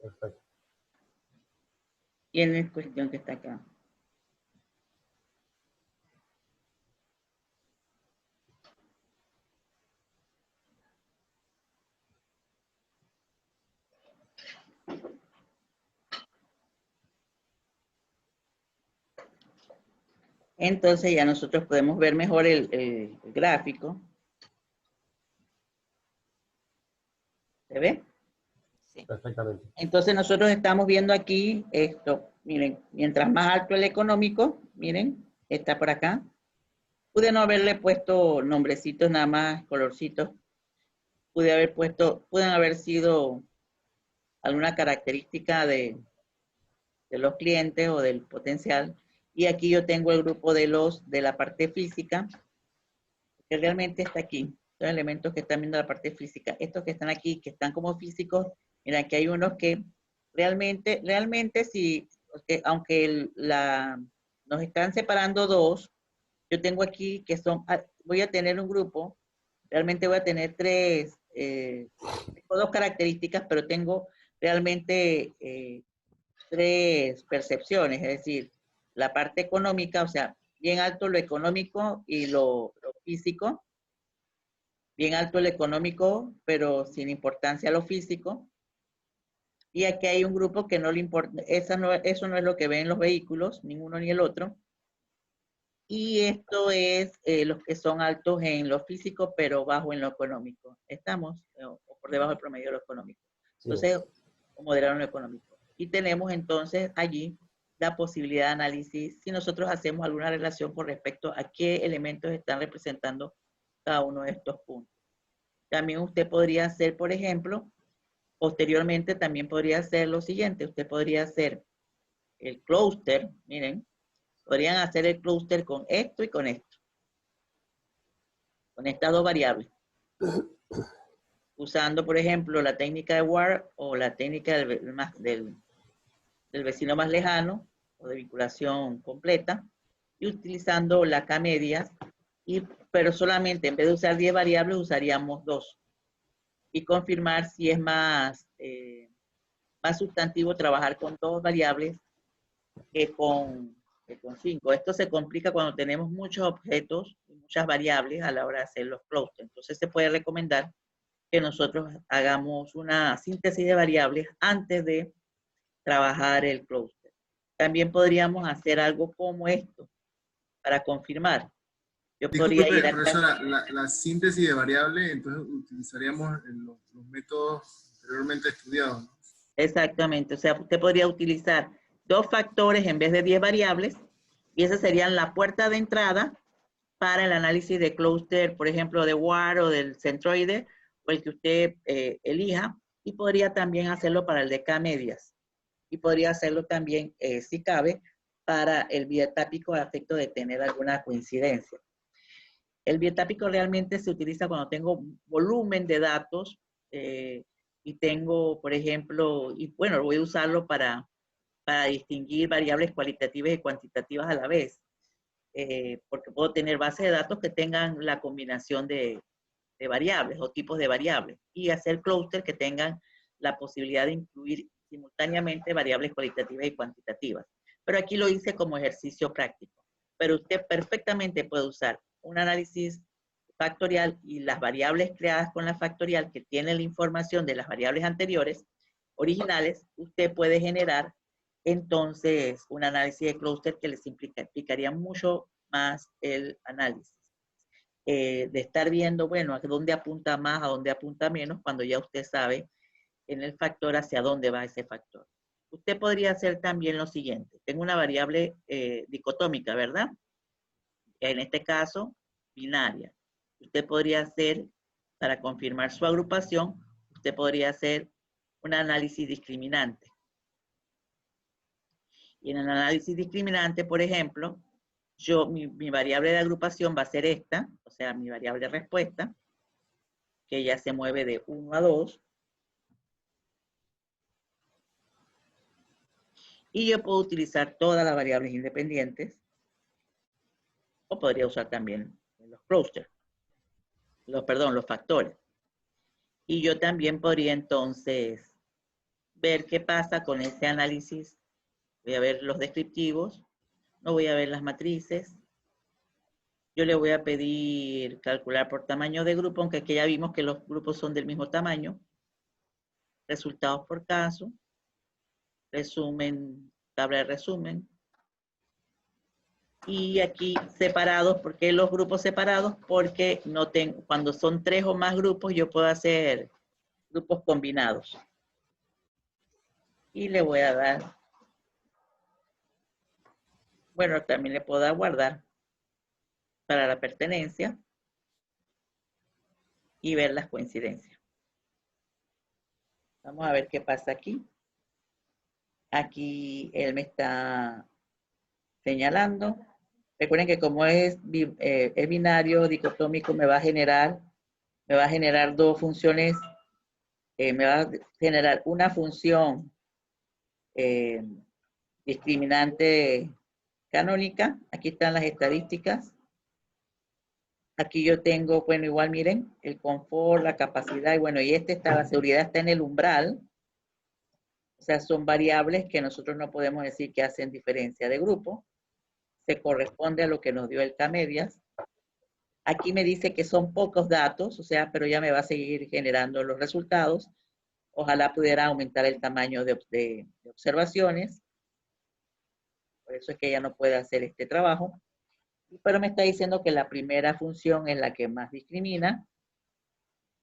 Perfecto. Y en cuestión que está acá. Entonces ya nosotros podemos ver mejor el gráfico. ¿Se ve? Sí. Perfectamente. Entonces nosotros estamos viendo aquí esto. Miren, mientras más alto el económico, miren, está por acá. Pude no haberle puesto nombrecitos, nada más colorcitos. Pueden haber sido alguna característica de los clientes o del potencial. Y aquí yo tengo el grupo de la parte física, que realmente está aquí. Los elementos que están viendo la parte física. Estos que están aquí, que están como físicos, mira, que hay unos que realmente sí, aunque nos están separando dos, yo tengo aquí que voy a tener un grupo, realmente voy a tener tengo dos características, pero tengo realmente tres percepciones, es decir, la parte económica, o sea, bien alto lo económico y lo físico, bien alto el económico, pero sin importancia lo físico. Y aquí hay un grupo que no le importa, eso no es lo que ven los vehículos, ninguno ni el otro. Y esto es los que son altos en lo físico, pero bajo en lo económico. Estamos o por debajo del promedio de lo económico. Entonces, o moderado en lo económico. Y tenemos entonces allí la posibilidad de análisis si nosotros hacemos alguna relación con respecto a qué elementos están representando cada uno de estos puntos. También usted podría hacer, por ejemplo, posteriormente también podría hacer lo siguiente. Usted podría hacer el clúster, miren, podrían hacer el clúster con esto y con esto. Con estas dos variables. Usando, por ejemplo, la técnica de WAR o la técnica del vecino más lejano o de vinculación completa y utilizando la K-medias, pero solamente en vez de usar 10 variables usaríamos 2 y confirmar si es más sustantivo trabajar con 2 variables que con 5. Esto se complica cuando tenemos muchos objetos y muchas variables a la hora de hacer los clústeres. Entonces se puede recomendar que nosotros hagamos una síntesis de variables antes de trabajar el clúster. también podríamos hacer algo como esto para confirmar. Yo podría Disculpe, ir acá. profesora, la síntesis de variable, entonces utilizaríamos los métodos anteriormente estudiados, ¿no? Exactamente, o sea, usted podría utilizar 2 factores en vez de 10 variables, y esas serían la puerta de entrada para el análisis de clúster, por ejemplo, de WAR o del centroide, o el que usted elija, y podría también hacerlo para el de K-medias, y podría hacerlo también, si cabe, para el bietápico a efecto de tener alguna coincidencia. El bietápico realmente se utiliza cuando tengo volumen de datos y tengo, por ejemplo, y bueno, voy a usarlo para distinguir variables cualitativas y cuantitativas a la vez, porque puedo tener bases de datos que tengan la combinación de variables o tipos de variables y hacer clústeres que tengan la posibilidad de incluir simultáneamente variables cualitativas y cuantitativas. Pero aquí lo hice como ejercicio práctico. Pero usted perfectamente puede usar un análisis factorial y las variables creadas con la factorial que tienen la información de las variables anteriores, originales, usted puede generar entonces un análisis de clúster que les implicaría mucho más el análisis. De estar viendo, bueno, a dónde apunta más, a dónde apunta menos, cuando ya usted sabe en el factor hacia dónde va ese factor. Usted podría hacer también lo siguiente. Tengo una variable dicotómica, ¿verdad? En este caso, binaria. Usted podría hacer, para confirmar su agrupación, usted podría hacer un análisis discriminante. Y en el análisis discriminante, por ejemplo, mi variable de agrupación va a ser esta, o sea, mi variable de respuesta, que ya se mueve de 1 a 2. Y yo puedo utilizar todas las variables independientes, o podría usar también los clusters, los factores. Y yo también podría entonces ver qué pasa con ese análisis. Voy a ver los descriptivos, no voy a ver las matrices. Yo le voy a pedir calcular por tamaño de grupo, aunque aquí ya vimos que los grupos son del mismo tamaño. Resultados por caso. Resumen, tabla de resumen. Y aquí separados, ¿por qué los grupos separados? Porque no tengo, cuando son 3 o más grupos, yo puedo hacer grupos combinados. Y le voy a dar, bueno, también le puedo dar guardar para la pertenencia y ver las coincidencias. Vamos a ver qué pasa aquí. Aquí él me está señalando. Recuerden que como es binario, dicotómico, me va a generar 2 funciones. Me va a generar una función discriminante canónica. Aquí están las estadísticas. Aquí yo tengo, bueno, igual miren, el confort, la capacidad, y bueno, y la seguridad está en el umbral. O sea, son variables que nosotros no podemos decir que hacen diferencia de grupo. Se corresponde a lo que nos dio el K-medias. Aquí me dice que son pocos datos, o sea, pero ya me va a seguir generando los resultados. Ojalá pudiera aumentar el tamaño de observaciones. Por eso es que ella no puede hacer este trabajo. Pero me está diciendo que la primera función es la que más discrimina.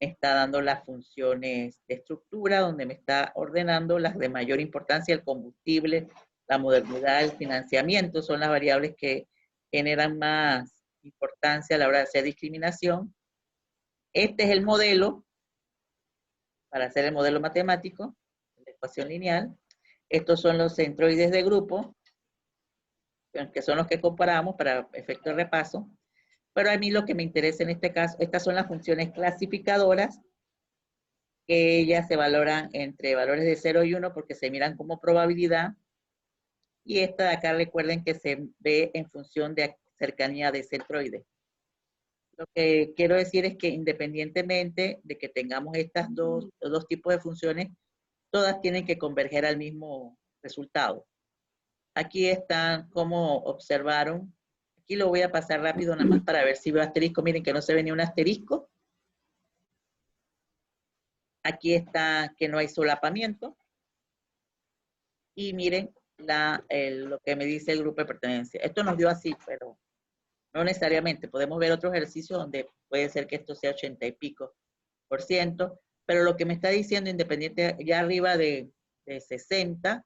Me está dando las funciones de estructura, donde me está ordenando las de mayor importancia, el combustible, la modernidad, el financiamiento, son las variables que generan más importancia a la hora de hacer discriminación. Este es el modelo, para hacer el modelo matemático, la ecuación lineal. Estos son los centroides de grupo, que son los que comparamos para efecto de repaso. Pero a mí lo que me interesa en este caso, estas son las funciones clasificadoras, que ellas se valoran entre valores de 0 y 1 porque se miran como probabilidad. Y esta de acá recuerden que se ve en función de cercanía de centroide. Lo que quiero decir es que independientemente de que tengamos estas dos tipos de funciones, todas tienen que converger al mismo resultado. Aquí están como observaron. Aquí lo voy a pasar rápido nada más para ver si veo asterisco. Miren que no se ve ni un asterisco. Aquí está que no hay solapamiento. Y miren, lo que me dice el grupo de pertenencia. Esto nos dio así, pero no necesariamente. Podemos ver otros ejercicios donde puede ser que esto sea 80 y pico %, pero lo que me está diciendo, independiente, ya arriba de 60,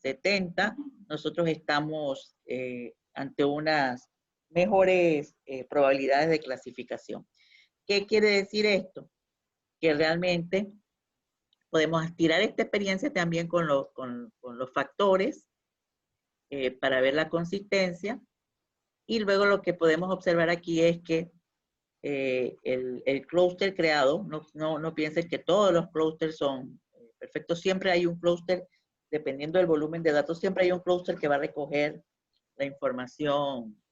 70, nosotros estamos ante unas mejores probabilidades de clasificación. ¿Qué quiere decir esto? Que realmente podemos estirar esta experiencia también con los factores para ver la consistencia, y luego lo que podemos observar aquí es que el clúster creado, no piensen que todos los clústeres son perfectos, siempre hay un clúster, dependiendo del volumen de datos, siempre hay un clúster que va a recoger la información,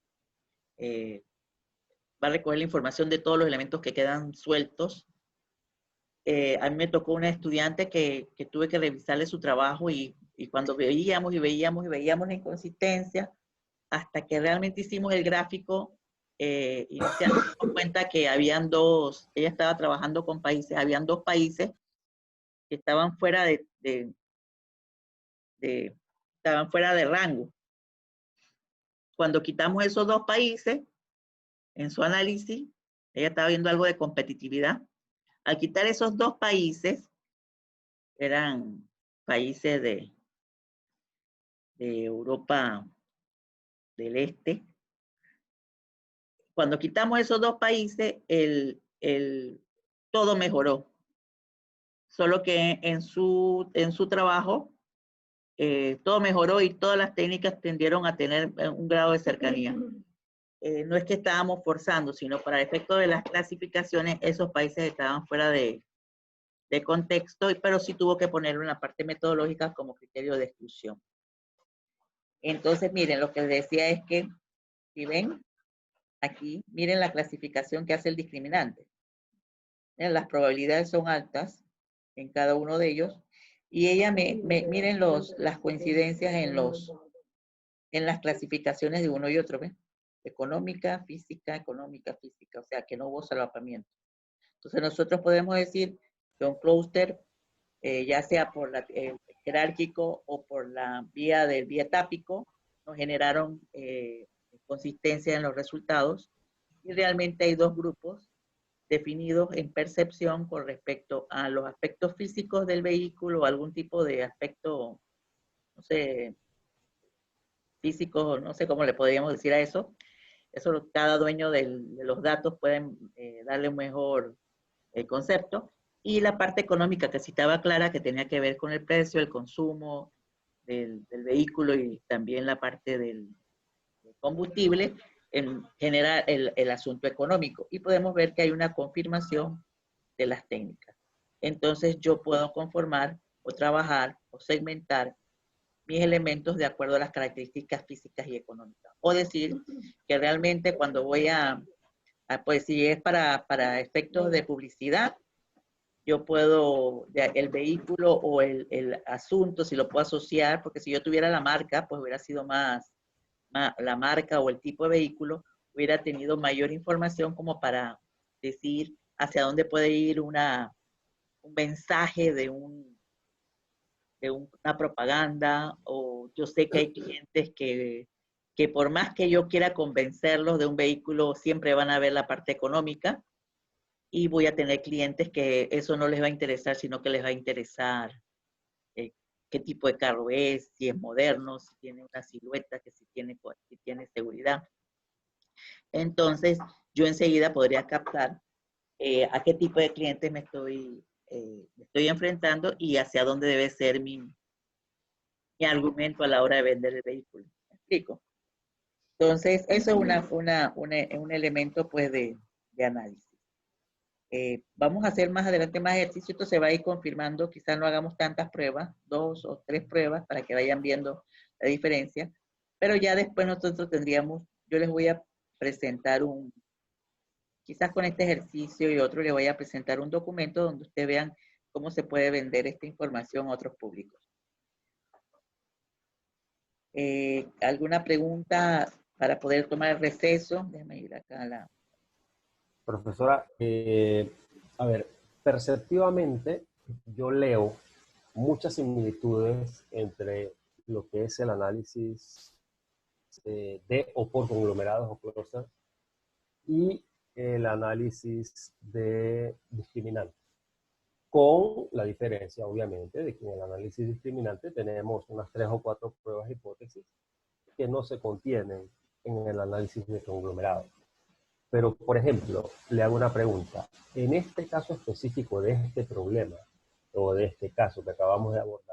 va a recoger la información de todos los elementos que quedan sueltos. A mí me tocó una estudiante que tuve que revisarle su trabajo y cuando veíamos la inconsistencia, hasta que realmente hicimos el gráfico, y nos dimos cuenta que habían ella estaba trabajando con países, habían 2 países que estaban fuera estaban fuera de rango. Cuando quitamos esos 2 países, en su análisis, ella estaba viendo algo de competitividad. Al quitar esos 2 países, eran países de Europa del Este. Cuando quitamos esos 2 países, todo mejoró. Solo que en su trabajo, todo mejoró y todas las técnicas tendieron a tener un grado de cercanía. No es que estábamos forzando, sino para el efecto de las clasificaciones, esos países estaban fuera de contexto, pero sí tuvo que ponerlo en la parte metodológica como criterio de exclusión. Entonces, miren, lo que les decía es que, si ven, aquí, miren la clasificación que hace el discriminante. Miren, las probabilidades son altas en cada uno de ellos, y miren las coincidencias en las clasificaciones de uno y otro, ¿ven? Económica, física, o sea, que no hubo solapamiento. Entonces, nosotros podemos decir que un clúster, ya sea por el jerárquico o por la vía del bietápico, nos generaron consistencia en los resultados, y realmente hay 2 grupos definidos en percepción con respecto a los aspectos físicos del vehículo o algún tipo de aspecto, no sé, físico, no sé cómo le podríamos decir a eso. Eso cada dueño de los datos pueden darle un mejor concepto. Y la parte económica que sí estaba clara, que tenía que ver con el precio, el consumo del vehículo y también la parte del combustible, en general el asunto económico. Y podemos ver que hay una confirmación de las técnicas. Entonces yo puedo conformar o trabajar o segmentar mis elementos de acuerdo a las características físicas y económicas. O decir que realmente cuando voy pues si es para efectos de publicidad, yo puedo, el vehículo o el asunto, si lo puedo asociar, porque si yo tuviera la marca, pues hubiera sido más la marca o el tipo de vehículo, hubiera tenido mayor información como para decir hacia dónde puede ir un mensaje de una propaganda, o yo sé que hay clientes que por más que yo quiera convencerlos de un vehículo, siempre van a ver la parte económica, y voy a tener clientes que eso no les va a interesar, sino que les va a interesar qué tipo de carro es, si es moderno, si tiene una silueta, si tiene seguridad. Entonces, yo enseguida podría captar a qué tipo de clientes me estoy enfrentando y hacia dónde debe ser mi argumento a la hora de vender el vehículo. ¿Me explico? Entonces, eso es un elemento pues de análisis. Vamos a hacer más adelante más ejercicios, esto se va a ir confirmando, quizás no hagamos tantas pruebas, 2 o 3 pruebas para que vayan viendo la diferencia, pero ya después nosotros yo les voy a presentar quizás con este ejercicio y otro, les voy a presentar un documento donde ustedes vean cómo se puede vender esta información a otros públicos. ¿Alguna pregunta para poder tomar el receso? Déjame ir acá a la... Profesora, a ver, perceptivamente yo leo muchas similitudes entre lo que es el análisis de o por conglomerados o clústeres y el análisis de discriminantes. Con la diferencia, obviamente, de que en el análisis discriminante tenemos unas 3 o 4 pruebas de hipótesis que no se contienen en el análisis de conglomerados. Pero, por ejemplo, le hago una pregunta. En este caso específico de este problema, o de este caso que acabamos de abordar,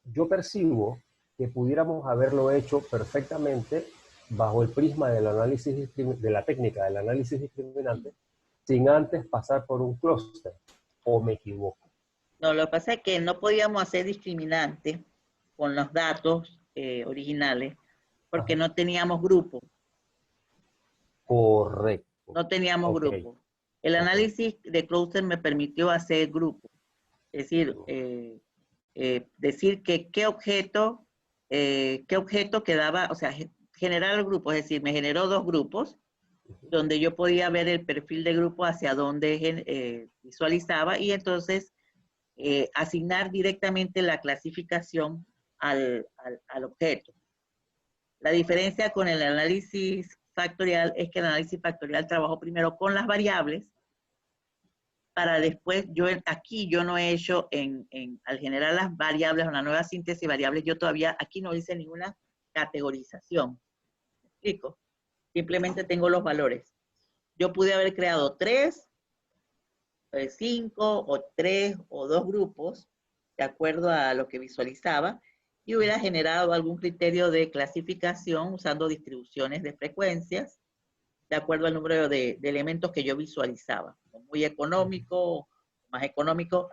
yo percibo que pudiéramos haberlo hecho perfectamente bajo el prisma del análisis de la técnica del análisis discriminante, sin antes pasar por un clúster, ¿o me equivoco? No, lo que pasa es que no podíamos hacer discriminante con los datos originales porque Ajá. no teníamos grupo. Correcto. No teníamos grupo. El análisis de clúster me permitió hacer grupo. Es decir, decir que qué objeto quedaba, o sea, generar el grupo. Es decir, me generó 2 grupos donde yo podía ver el perfil de grupo hacia donde visualizaba y entonces asignar directamente la clasificación al objeto. La diferencia con el análisis factorial es que el análisis factorial trabajó primero con las variables para después, aquí yo no he hecho, al generar las variables, una nueva síntesis de variables, yo todavía aquí no hice ninguna categorización. ¿Me explico? Simplemente tengo los valores. Yo pude haber creado 3, 5 o 3 o 2 grupos, de acuerdo a lo que visualizaba, y hubiera generado algún criterio de clasificación usando distribuciones de frecuencias, de acuerdo al número de elementos que yo visualizaba. Muy económico, más económico,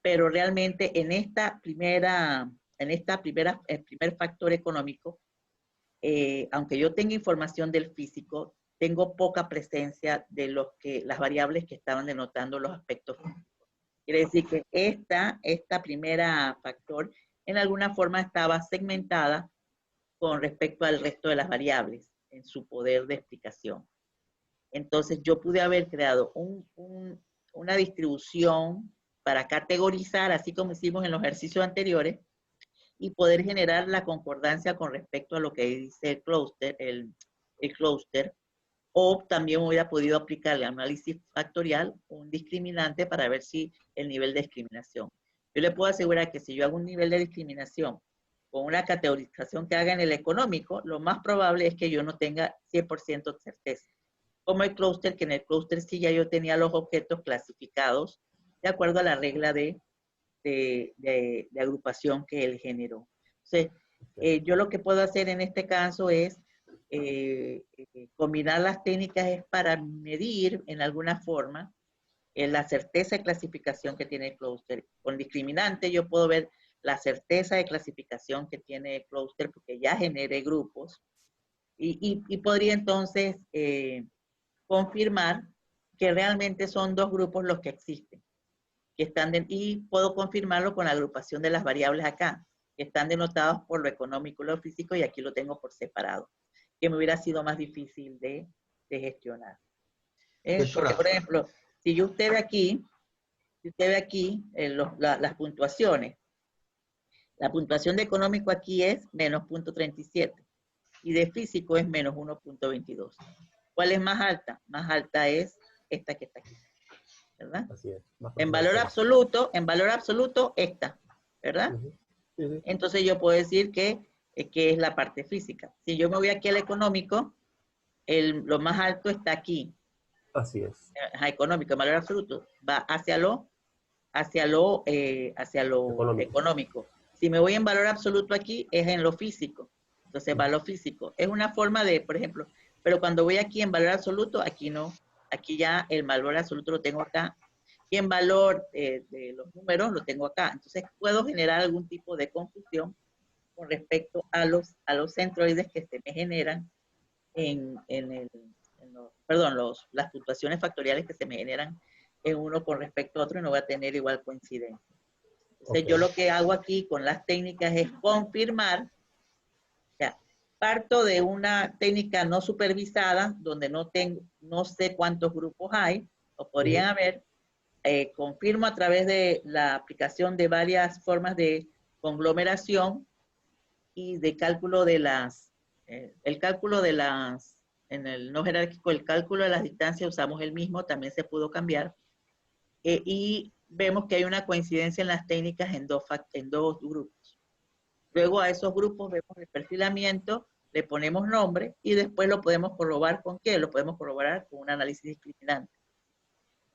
pero realmente el primer factor económico, aunque yo tenga información del físico, tengo poca presencia de las variables que estaban denotando los aspectos físicos. Quiere decir que esta primera factor en alguna forma estaba segmentada con respecto al resto de las variables en su poder de explicación. Entonces yo pude haber creado una distribución para categorizar, así como hicimos en los ejercicios anteriores, y poder generar la concordancia con respecto a lo que dice el clúster, o también hubiera podido aplicar el análisis factorial, un discriminante para ver si el nivel de discriminación. Yo le puedo asegurar que si yo hago un nivel de discriminación con una categorización que haga en el económico, lo más probable es que yo no tenga 100% de certeza. Como el clúster, que en el clúster sí ya yo tenía los objetos clasificados de acuerdo a la regla de agrupación que él generó. Entonces, yo lo que puedo hacer en este caso es combinar las técnicas es para medir en alguna forma la certeza de clasificación que tiene el clúster. Con discriminante yo puedo ver la certeza de clasificación que tiene el clúster porque ya generé grupos y podría entonces confirmar que realmente son 2 grupos los que existen. Y puedo confirmarlo con la agrupación de las variables acá, que están denotados por lo económico y lo físico, y aquí lo tengo por separado, que me hubiera sido más difícil de gestionar. Porque, por ejemplo, si usted ve aquí las puntuaciones, la puntuación de económico aquí es menos 0.37 y de físico es menos 1.22. ¿Cuál es más alta? Más alta es esta que está aquí, ¿verdad? Así es. En valor absoluto, esta, ¿verdad? Entonces yo puedo decir que es la parte física. Si yo me voy aquí al económico, lo más alto está aquí. Así es. Económico, en valor absoluto, va hacia lo económico. Si me voy en valor absoluto aquí, es en lo físico. Entonces va a lo físico. Es una forma de, por ejemplo, pero cuando voy aquí en valor absoluto, aquí no. Aquí ya el valor absoluto lo tengo acá. Y en valor de los números lo tengo acá. Entonces puedo generar algún tipo de confusión con respecto a los centroides que se me generan las puntuaciones factoriales que se me generan en uno con respecto a otro y no va a tener igual coincidencia. Entonces yo lo que hago aquí con las técnicas es confirmar, parto de una técnica no supervisada donde no sé cuántos grupos hay o podrían haber, confirmo a través de la aplicación de varias formas de conglomeración y de cálculo de las, el cálculo de las, en el no jerárquico, el cálculo de las distancias usamos el mismo, también se pudo cambiar. Y vemos que hay una coincidencia en las técnicas en dos grupos. Luego a esos grupos vemos el perfilamiento, le ponemos nombre y después lo podemos corroborar ¿con qué? Lo podemos corroborar con un análisis discriminante.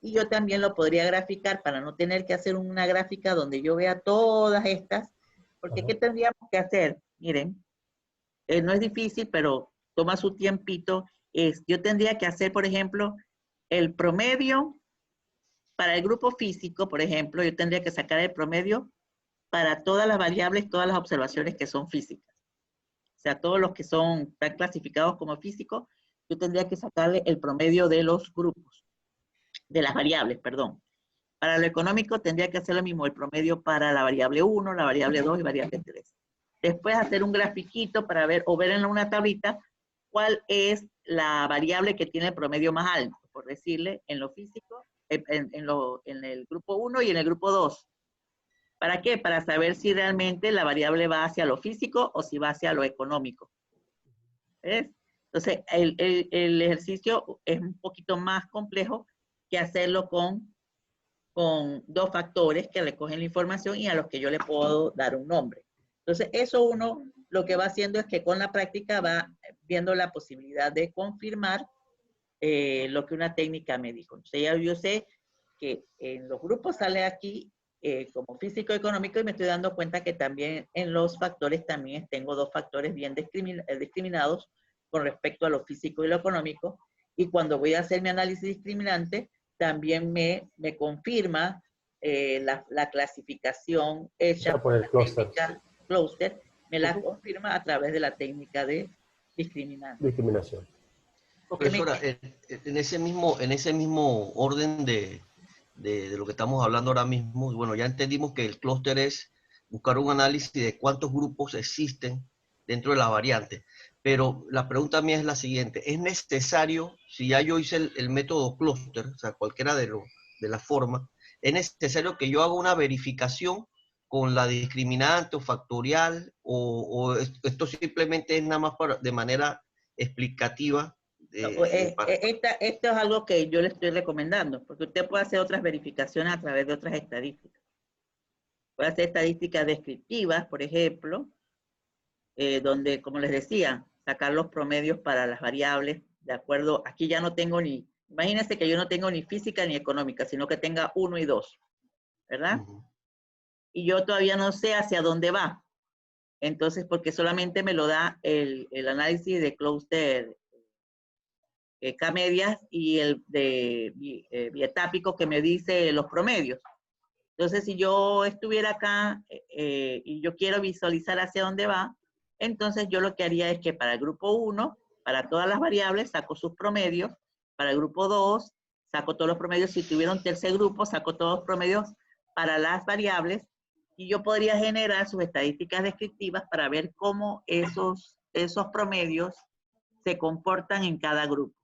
Y yo también lo podría graficar para no tener que hacer una gráfica donde yo vea todas estas, porque ¿qué tendríamos que hacer? Miren, no es difícil, pero toma su tiempito. Yo tendría que hacer, por ejemplo, el promedio para el grupo físico, por ejemplo, yo tendría que sacar el promedio para todas las variables, todas las observaciones que son físicas. O sea, todos los que están clasificados como físicos, yo tendría que sacarle el promedio de los grupos, de las variables, perdón. Para lo económico tendría que hacer lo mismo, el promedio para la variable 1, la variable 2 y variable 3. Después hacer un grafiquito para ver, o ver en una tablita, cuál es la variable que tiene el promedio más alto, por decirle, en lo físico, en el grupo 1 y en el grupo 2. ¿Para qué? Para saber si realmente la variable va hacia lo físico o si va hacia lo económico. ¿Ves? Entonces, el ejercicio es un poquito más complejo que hacerlo con dos factores que recogen la información y a los que yo le puedo dar un nombre. Entonces, eso uno lo que va haciendo es que con la práctica va viendo la posibilidad de confirmar lo que una técnica me dijo. Entonces, ya yo sé que en los grupos sale aquí como físico-económico y me estoy dando cuenta que también en los factores también tengo dos factores bien discriminados con respecto a lo físico y lo económico. Y cuando voy a hacer mi análisis discriminante, también me confirma la clasificación hecha por el clúster. Clúster, me la confirma a través de la técnica de discriminación. Profesora, en ese mismo orden de lo que estamos hablando ahora mismo, bueno, ya entendimos que el clúster es buscar un análisis de cuántos grupos existen dentro de las variantes. Pero la pregunta mía es la siguiente: ¿es necesario, si ya yo hice el método clúster, o sea, cualquiera de las formas, es necesario que yo haga una verificación con la discriminante o factorial, o esto simplemente es nada más de manera explicativa? Esto es algo que yo le estoy recomendando, porque usted puede hacer otras verificaciones a través de otras estadísticas. Puede hacer estadísticas descriptivas, por ejemplo, donde, como les decía, sacar los promedios para las variables, de acuerdo, aquí ya no tengo ni, imagínense que yo no tengo ni física ni económica, sino que tenga 1 y 2, ¿verdad? Y yo todavía no sé hacia dónde va. Entonces, porque solamente me lo da el análisis de clúster K-medias y el de bietápico que me dice los promedios. Entonces, si yo estuviera acá y yo quiero visualizar hacia dónde va, entonces yo lo que haría es que para el grupo 1, para todas las variables, saco sus promedios. Para el grupo 2, saco todos los promedios. Si tuviera un tercer grupo, saco todos los promedios para las variables. Y yo podría generar sus estadísticas descriptivas para ver cómo esos promedios se comportan en cada grupo.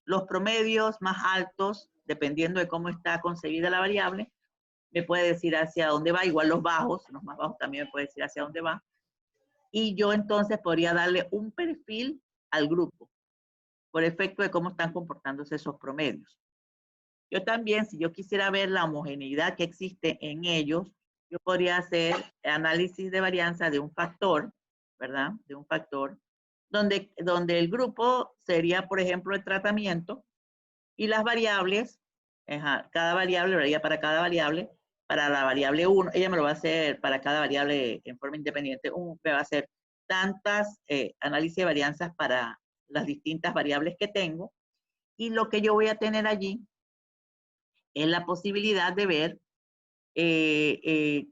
Los promedios más altos, dependiendo de cómo está concebida la variable, me puede decir hacia dónde va, igual los más bajos también me puede decir hacia dónde va. Y yo entonces podría darle un perfil al grupo, por efecto de cómo están comportándose esos promedios. Yo también, si yo quisiera ver la homogeneidad que existe en ellos, yo podría hacer análisis de varianza de un factor, ¿verdad? De un factor, donde el grupo sería, por ejemplo, el tratamiento, y las variables, cada variable, lo haría para cada variable. Para la variable 1, ella me lo va a hacer para cada variable en forma independiente. Me va a hacer tantas análisis de varianzas para las distintas variables que tengo. Y lo que yo voy a tener allí es la posibilidad de ver qué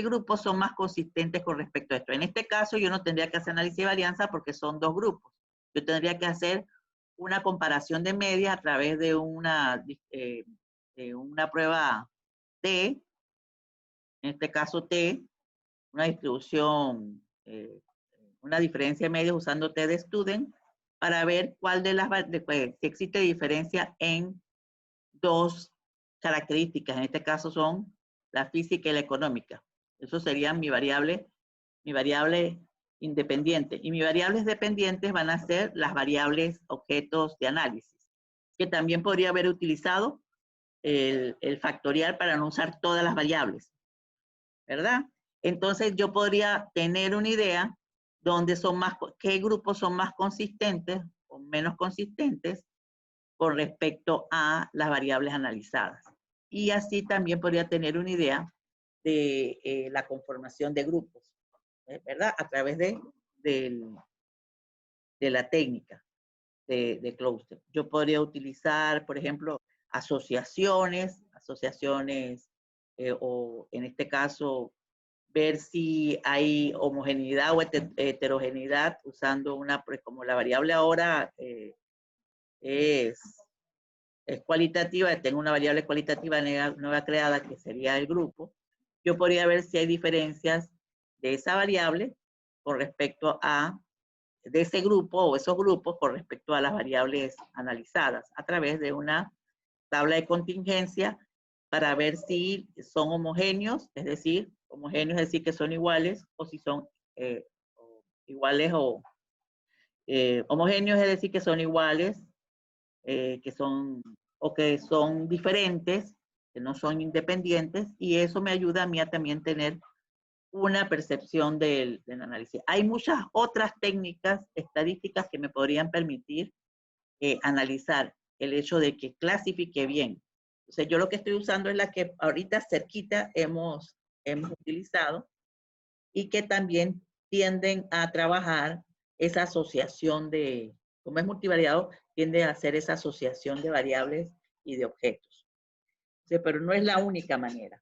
grupos son más consistentes con respecto a esto. En este caso, yo no tendría que hacer análisis de varianza porque son dos grupos. Yo tendría que hacer una comparación de medias a través de una prueba T, en este caso T, una distribución, una diferencia de medios usando T de student, para ver cuál de las, si existe diferencia en dos características, en este caso son la física y la económica. Eso serían mi variable independiente. Y mis variables dependientes van a ser las variables objetos de análisis, que también podría haber utilizado el factorial para no usar todas las variables, ¿verdad? Entonces yo podría tener una idea donde qué grupos son más consistentes o menos consistentes con respecto a las variables analizadas. Y así también podría tener una idea de la conformación de grupos, ¿verdad? A través de la técnica de clúster. Yo podría utilizar, por ejemplo, asociaciones, o en este caso, ver si hay homogeneidad o heterogeneidad usando como la variable ahora es cualitativa, tengo una variable cualitativa nueva creada que sería el grupo. Yo podría ver si hay diferencias de esa variable con respecto de ese grupo o esos grupos con respecto a las variables analizadas a través de una tabla de contingencia para ver si son homogéneos, es decir, que son iguales, o si son iguales o homogéneos, es decir, que son iguales, que son diferentes, que no son independientes, y eso me ayuda a mí a también tener una percepción del análisis. Hay muchas otras técnicas estadísticas que me podrían permitir analizar el hecho de que clasifique bien. O sea, yo lo que estoy usando es la que ahorita cerquita hemos utilizado y que también tienden a trabajar esa asociación como es multivariado, tiende a hacer esa asociación de variables y de objetos. O sea, pero no es la única manera.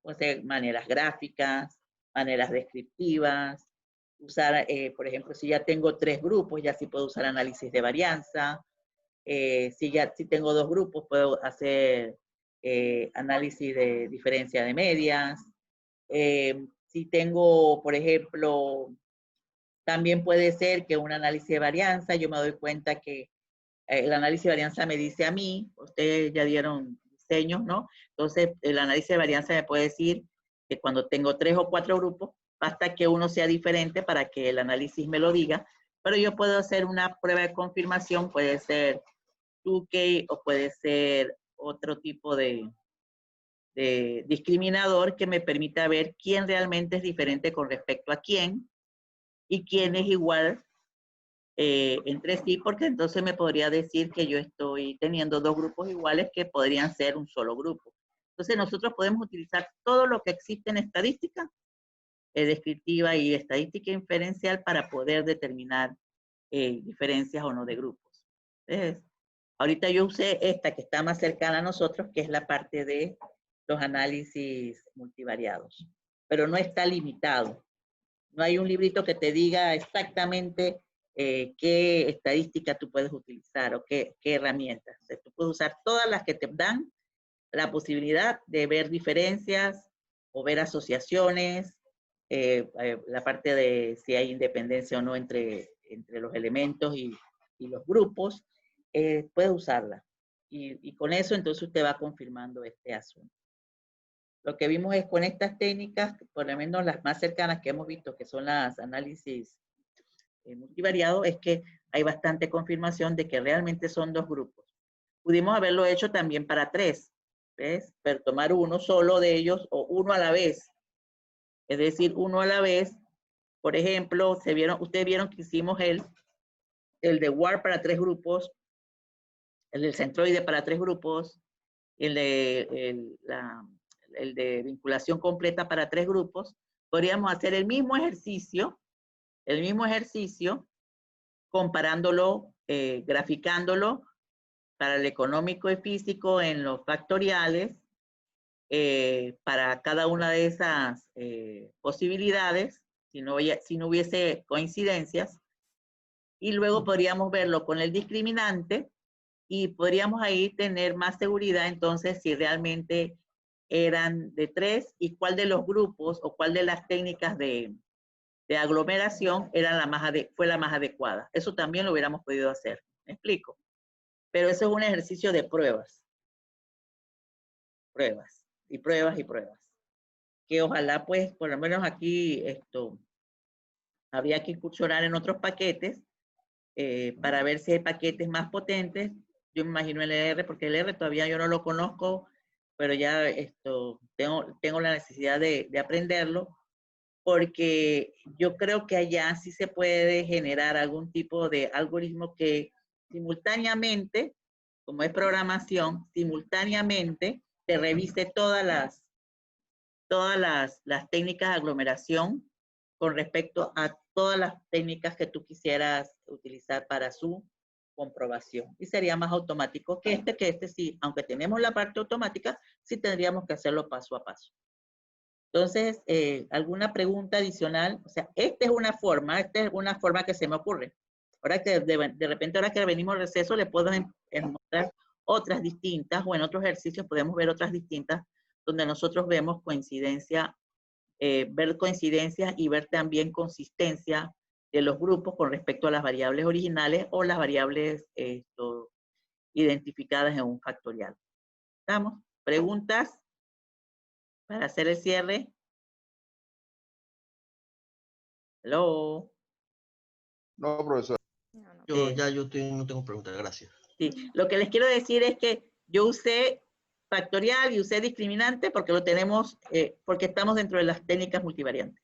Puede ser maneras gráficas, maneras descriptivas, usar, por ejemplo, si ya tengo 3 grupos, ya sí puedo usar análisis de varianza. Si tengo 2 grupos, puedo hacer análisis de diferencia de medias. Si tengo, por ejemplo, también puede ser que un análisis de varianza, yo me doy cuenta que el análisis de varianza me dice a mí, ustedes ya dieron diseños, ¿no? Entonces, el análisis de varianza me puede decir que cuando tengo 3 o 4 grupos, basta que uno sea diferente para que el análisis me lo diga, pero yo puedo hacer una prueba de confirmación, puede ser Tukey o puede ser otro tipo de discriminador que me permita ver quién realmente es diferente con respecto a quién y quién es igual entre sí, porque entonces me podría decir que yo estoy teniendo 2 grupos iguales que podrían ser un solo grupo. Entonces nosotros podemos utilizar todo lo que existe en estadística descriptiva y estadística inferencial para poder determinar diferencias o no de grupos. Entonces, ahorita yo usé esta que está más cercana a nosotros, que es la parte de los análisis multivariados, pero no está limitado. No hay un librito que te diga exactamente qué estadística tú puedes utilizar o qué herramientas. O sea, tú puedes usar todas las que te dan la posibilidad de ver diferencias o ver asociaciones, la parte de si hay independencia o no entre los elementos y los grupos, puede usarla. Y con eso entonces usted va confirmando este asunto. Lo que vimos es con estas técnicas, por lo menos las más cercanas que hemos visto, que son las análisis multivariados, es que hay bastante confirmación de que realmente son 2 grupos. Pudimos haberlo hecho también para 3, ¿ves? Pero tomar uno solo de ellos o uno a la vez. Es decir, uno a la vez. Por ejemplo, ustedes vieron que hicimos el de WAR para 3 grupos, el del centroide para 3 grupos, el de vinculación completa para 3 grupos. Podríamos hacer el mismo ejercicio, comparándolo, graficándolo para el económico y físico en los factoriales, para cada una de esas posibilidades, si no hubiese coincidencias, y luego podríamos verlo con el discriminante y podríamos ahí tener más seguridad entonces si realmente eran de 3 y cuál de los grupos o cuál de las técnicas de aglomeración fue la más adecuada. Eso también lo hubiéramos podido hacer, ¿me explico? Pero eso es un ejercicio de pruebas. pruebas, y pruebas, y pruebas. Que ojalá, pues, por lo menos aquí, habría que incursionar en otros paquetes para ver si hay paquetes más potentes. Yo me imagino el R, porque el R todavía yo no lo conozco, pero ya tengo la necesidad de aprenderlo, porque yo creo que allá sí se puede generar algún tipo de algoritmo que simultáneamente, como es programación, simultáneamente te revise todas las técnicas de aglomeración con respecto a todas las técnicas que tú quisieras utilizar para su comprobación. Y sería más automático que este sí, aunque tenemos la parte automática, sí tendríamos que hacerlo paso a paso. Entonces, ¿alguna pregunta adicional? O sea, esta es una forma que se me ocurre. Ahora que de repente, ahora que venimos al receso, le puedo mostrar otras distintas, o en otros ejercicios podemos ver otras distintas, donde nosotros vemos coincidencia, ver coincidencias y ver también consistencia de los grupos con respecto a las variables originales o las variables identificadas en un factorial. ¿Estamos? ¿Preguntas para hacer el cierre? Hello. No, profesor. Yo no tengo preguntas, gracias. Sí, lo que les quiero decir es que yo usé factorial y usé discriminante porque lo tenemos, porque estamos dentro de las técnicas multivariantes.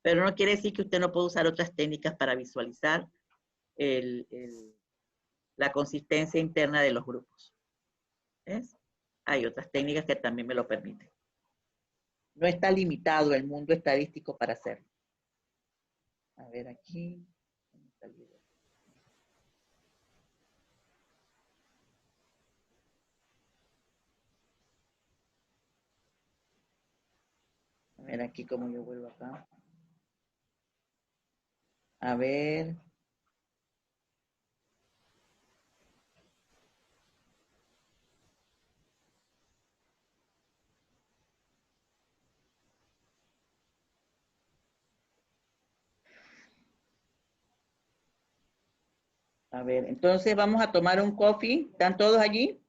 Pero no quiere decir que usted no pueda usar otras técnicas para visualizar la consistencia interna de los grupos. ¿Ves? Hay otras técnicas que también me lo permiten. No está limitado el mundo estadístico para hacerlo. A ver aquí. A ver aquí cómo yo vuelvo acá. A ver. A ver, entonces vamos a tomar un coffee. ¿Están todos allí?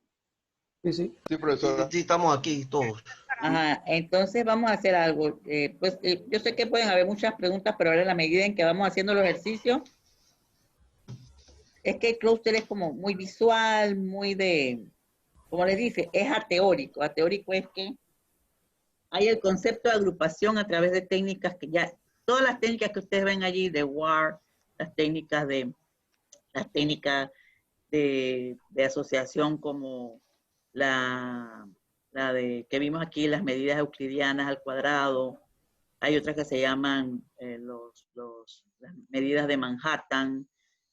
Sí, sí. Sí, profesora. Sí, estamos aquí todos. Ajá, entonces vamos a hacer algo. Yo sé que pueden haber muchas preguntas, pero ahora en la medida en que vamos haciendo los ejercicios, es que el clúster es como muy visual, muy como les dice, es ateórico. Ateórico es que hay el concepto de agrupación a través de técnicas que ya, todas las técnicas que ustedes ven allí, de WAR, las técnicas de asociación como la que vimos aquí, las medidas euclidianas al cuadrado. Hay otras que se llaman las medidas de Manhattan,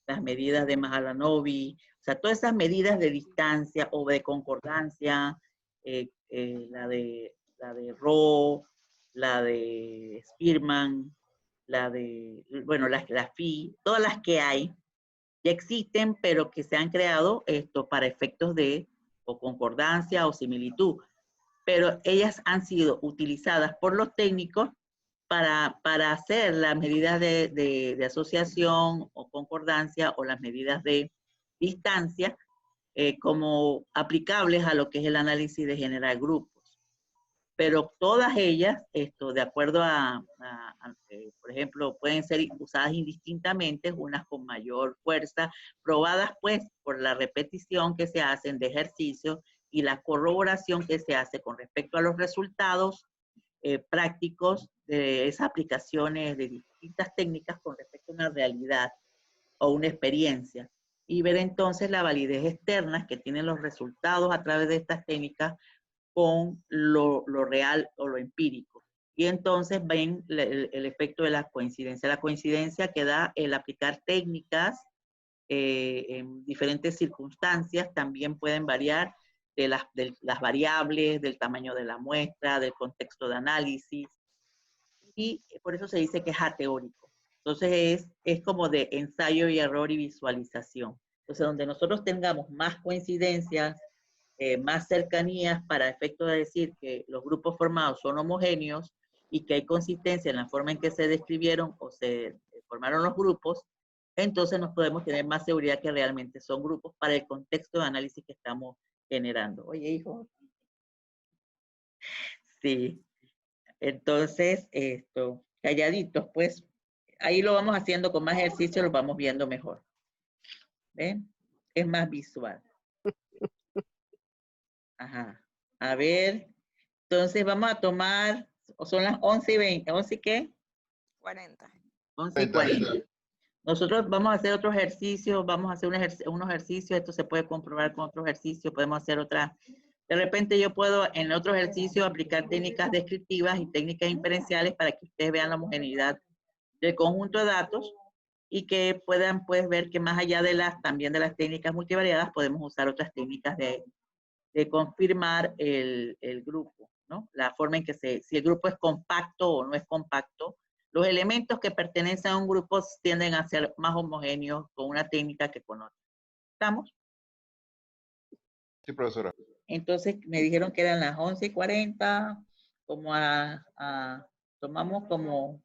las medidas de Mahalanobis, o sea, todas esas medidas de distancia o de concordancia, la de Rho, la de Spearman, bueno, la Phi, todas las que hay, ya existen, pero que se han creado para efectos de o concordancia o similitud. Pero ellas han sido utilizadas por los técnicos para hacer las medidas de asociación o concordancia o las medidas de distancia como aplicables a lo que es el análisis de generar grupos. Pero todas ellas, de acuerdo por ejemplo, pueden ser usadas indistintamente, unas con mayor fuerza, probadas pues por la repetición que se hacen de ejercicios y la corroboración que se hace con respecto a los resultados prácticos de esas aplicaciones de distintas técnicas con respecto a una realidad o una experiencia. Y ver entonces la validez externa que tienen los resultados a través de estas técnicas con lo real o lo empírico. Y entonces ven el efecto de la coincidencia. La coincidencia que da el aplicar técnicas en diferentes circunstancias también pueden variar de las variables, del tamaño de la muestra, del contexto de análisis. Y por eso se dice que es ateórico. Entonces es como de ensayo y error y visualización. Entonces donde nosotros tengamos más coincidencias, más cercanías para efecto de decir que los grupos formados son homogéneos y que hay consistencia en la forma en que se describieron o se formaron los grupos, entonces nos podemos tener más seguridad que realmente son grupos para el contexto de análisis que estamos generando. Oye, hijo. Sí. Entonces, calladitos, pues, ahí lo vamos haciendo con más ejercicio, lo vamos viendo mejor. ¿Ven? Es más visual. Ajá. A ver, entonces vamos a tomar, son las 11:20, ¿11 qué? 40. 11:40. Nosotros vamos a hacer otro ejercicio, vamos a hacer unos ejercicios, esto se puede comprobar con otro ejercicio, podemos hacer otra. De repente yo puedo en otro ejercicio aplicar técnicas descriptivas y técnicas inferenciales para que ustedes vean la homogeneidad del conjunto de datos y que puedan pues ver que más allá de también de las técnicas multivariadas podemos usar otras técnicas de confirmar el grupo, ¿no? La forma en que si el grupo es compacto o no es compacto. Los elementos que pertenecen a un grupo tienden a ser más homogéneos con una técnica que con otra. ¿Estamos? Sí, profesora. Entonces me dijeron que eran las 11:40, como tomamos como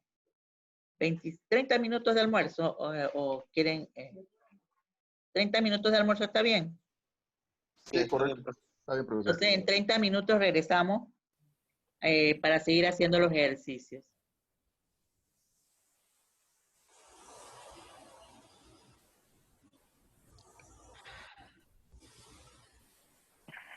30 minutos de almuerzo o quieren 30 minutos de almuerzo, ¿está bien? Sí, correcto. Está bien, profesor. Entonces en 30 minutos regresamos para seguir haciendo los ejercicios.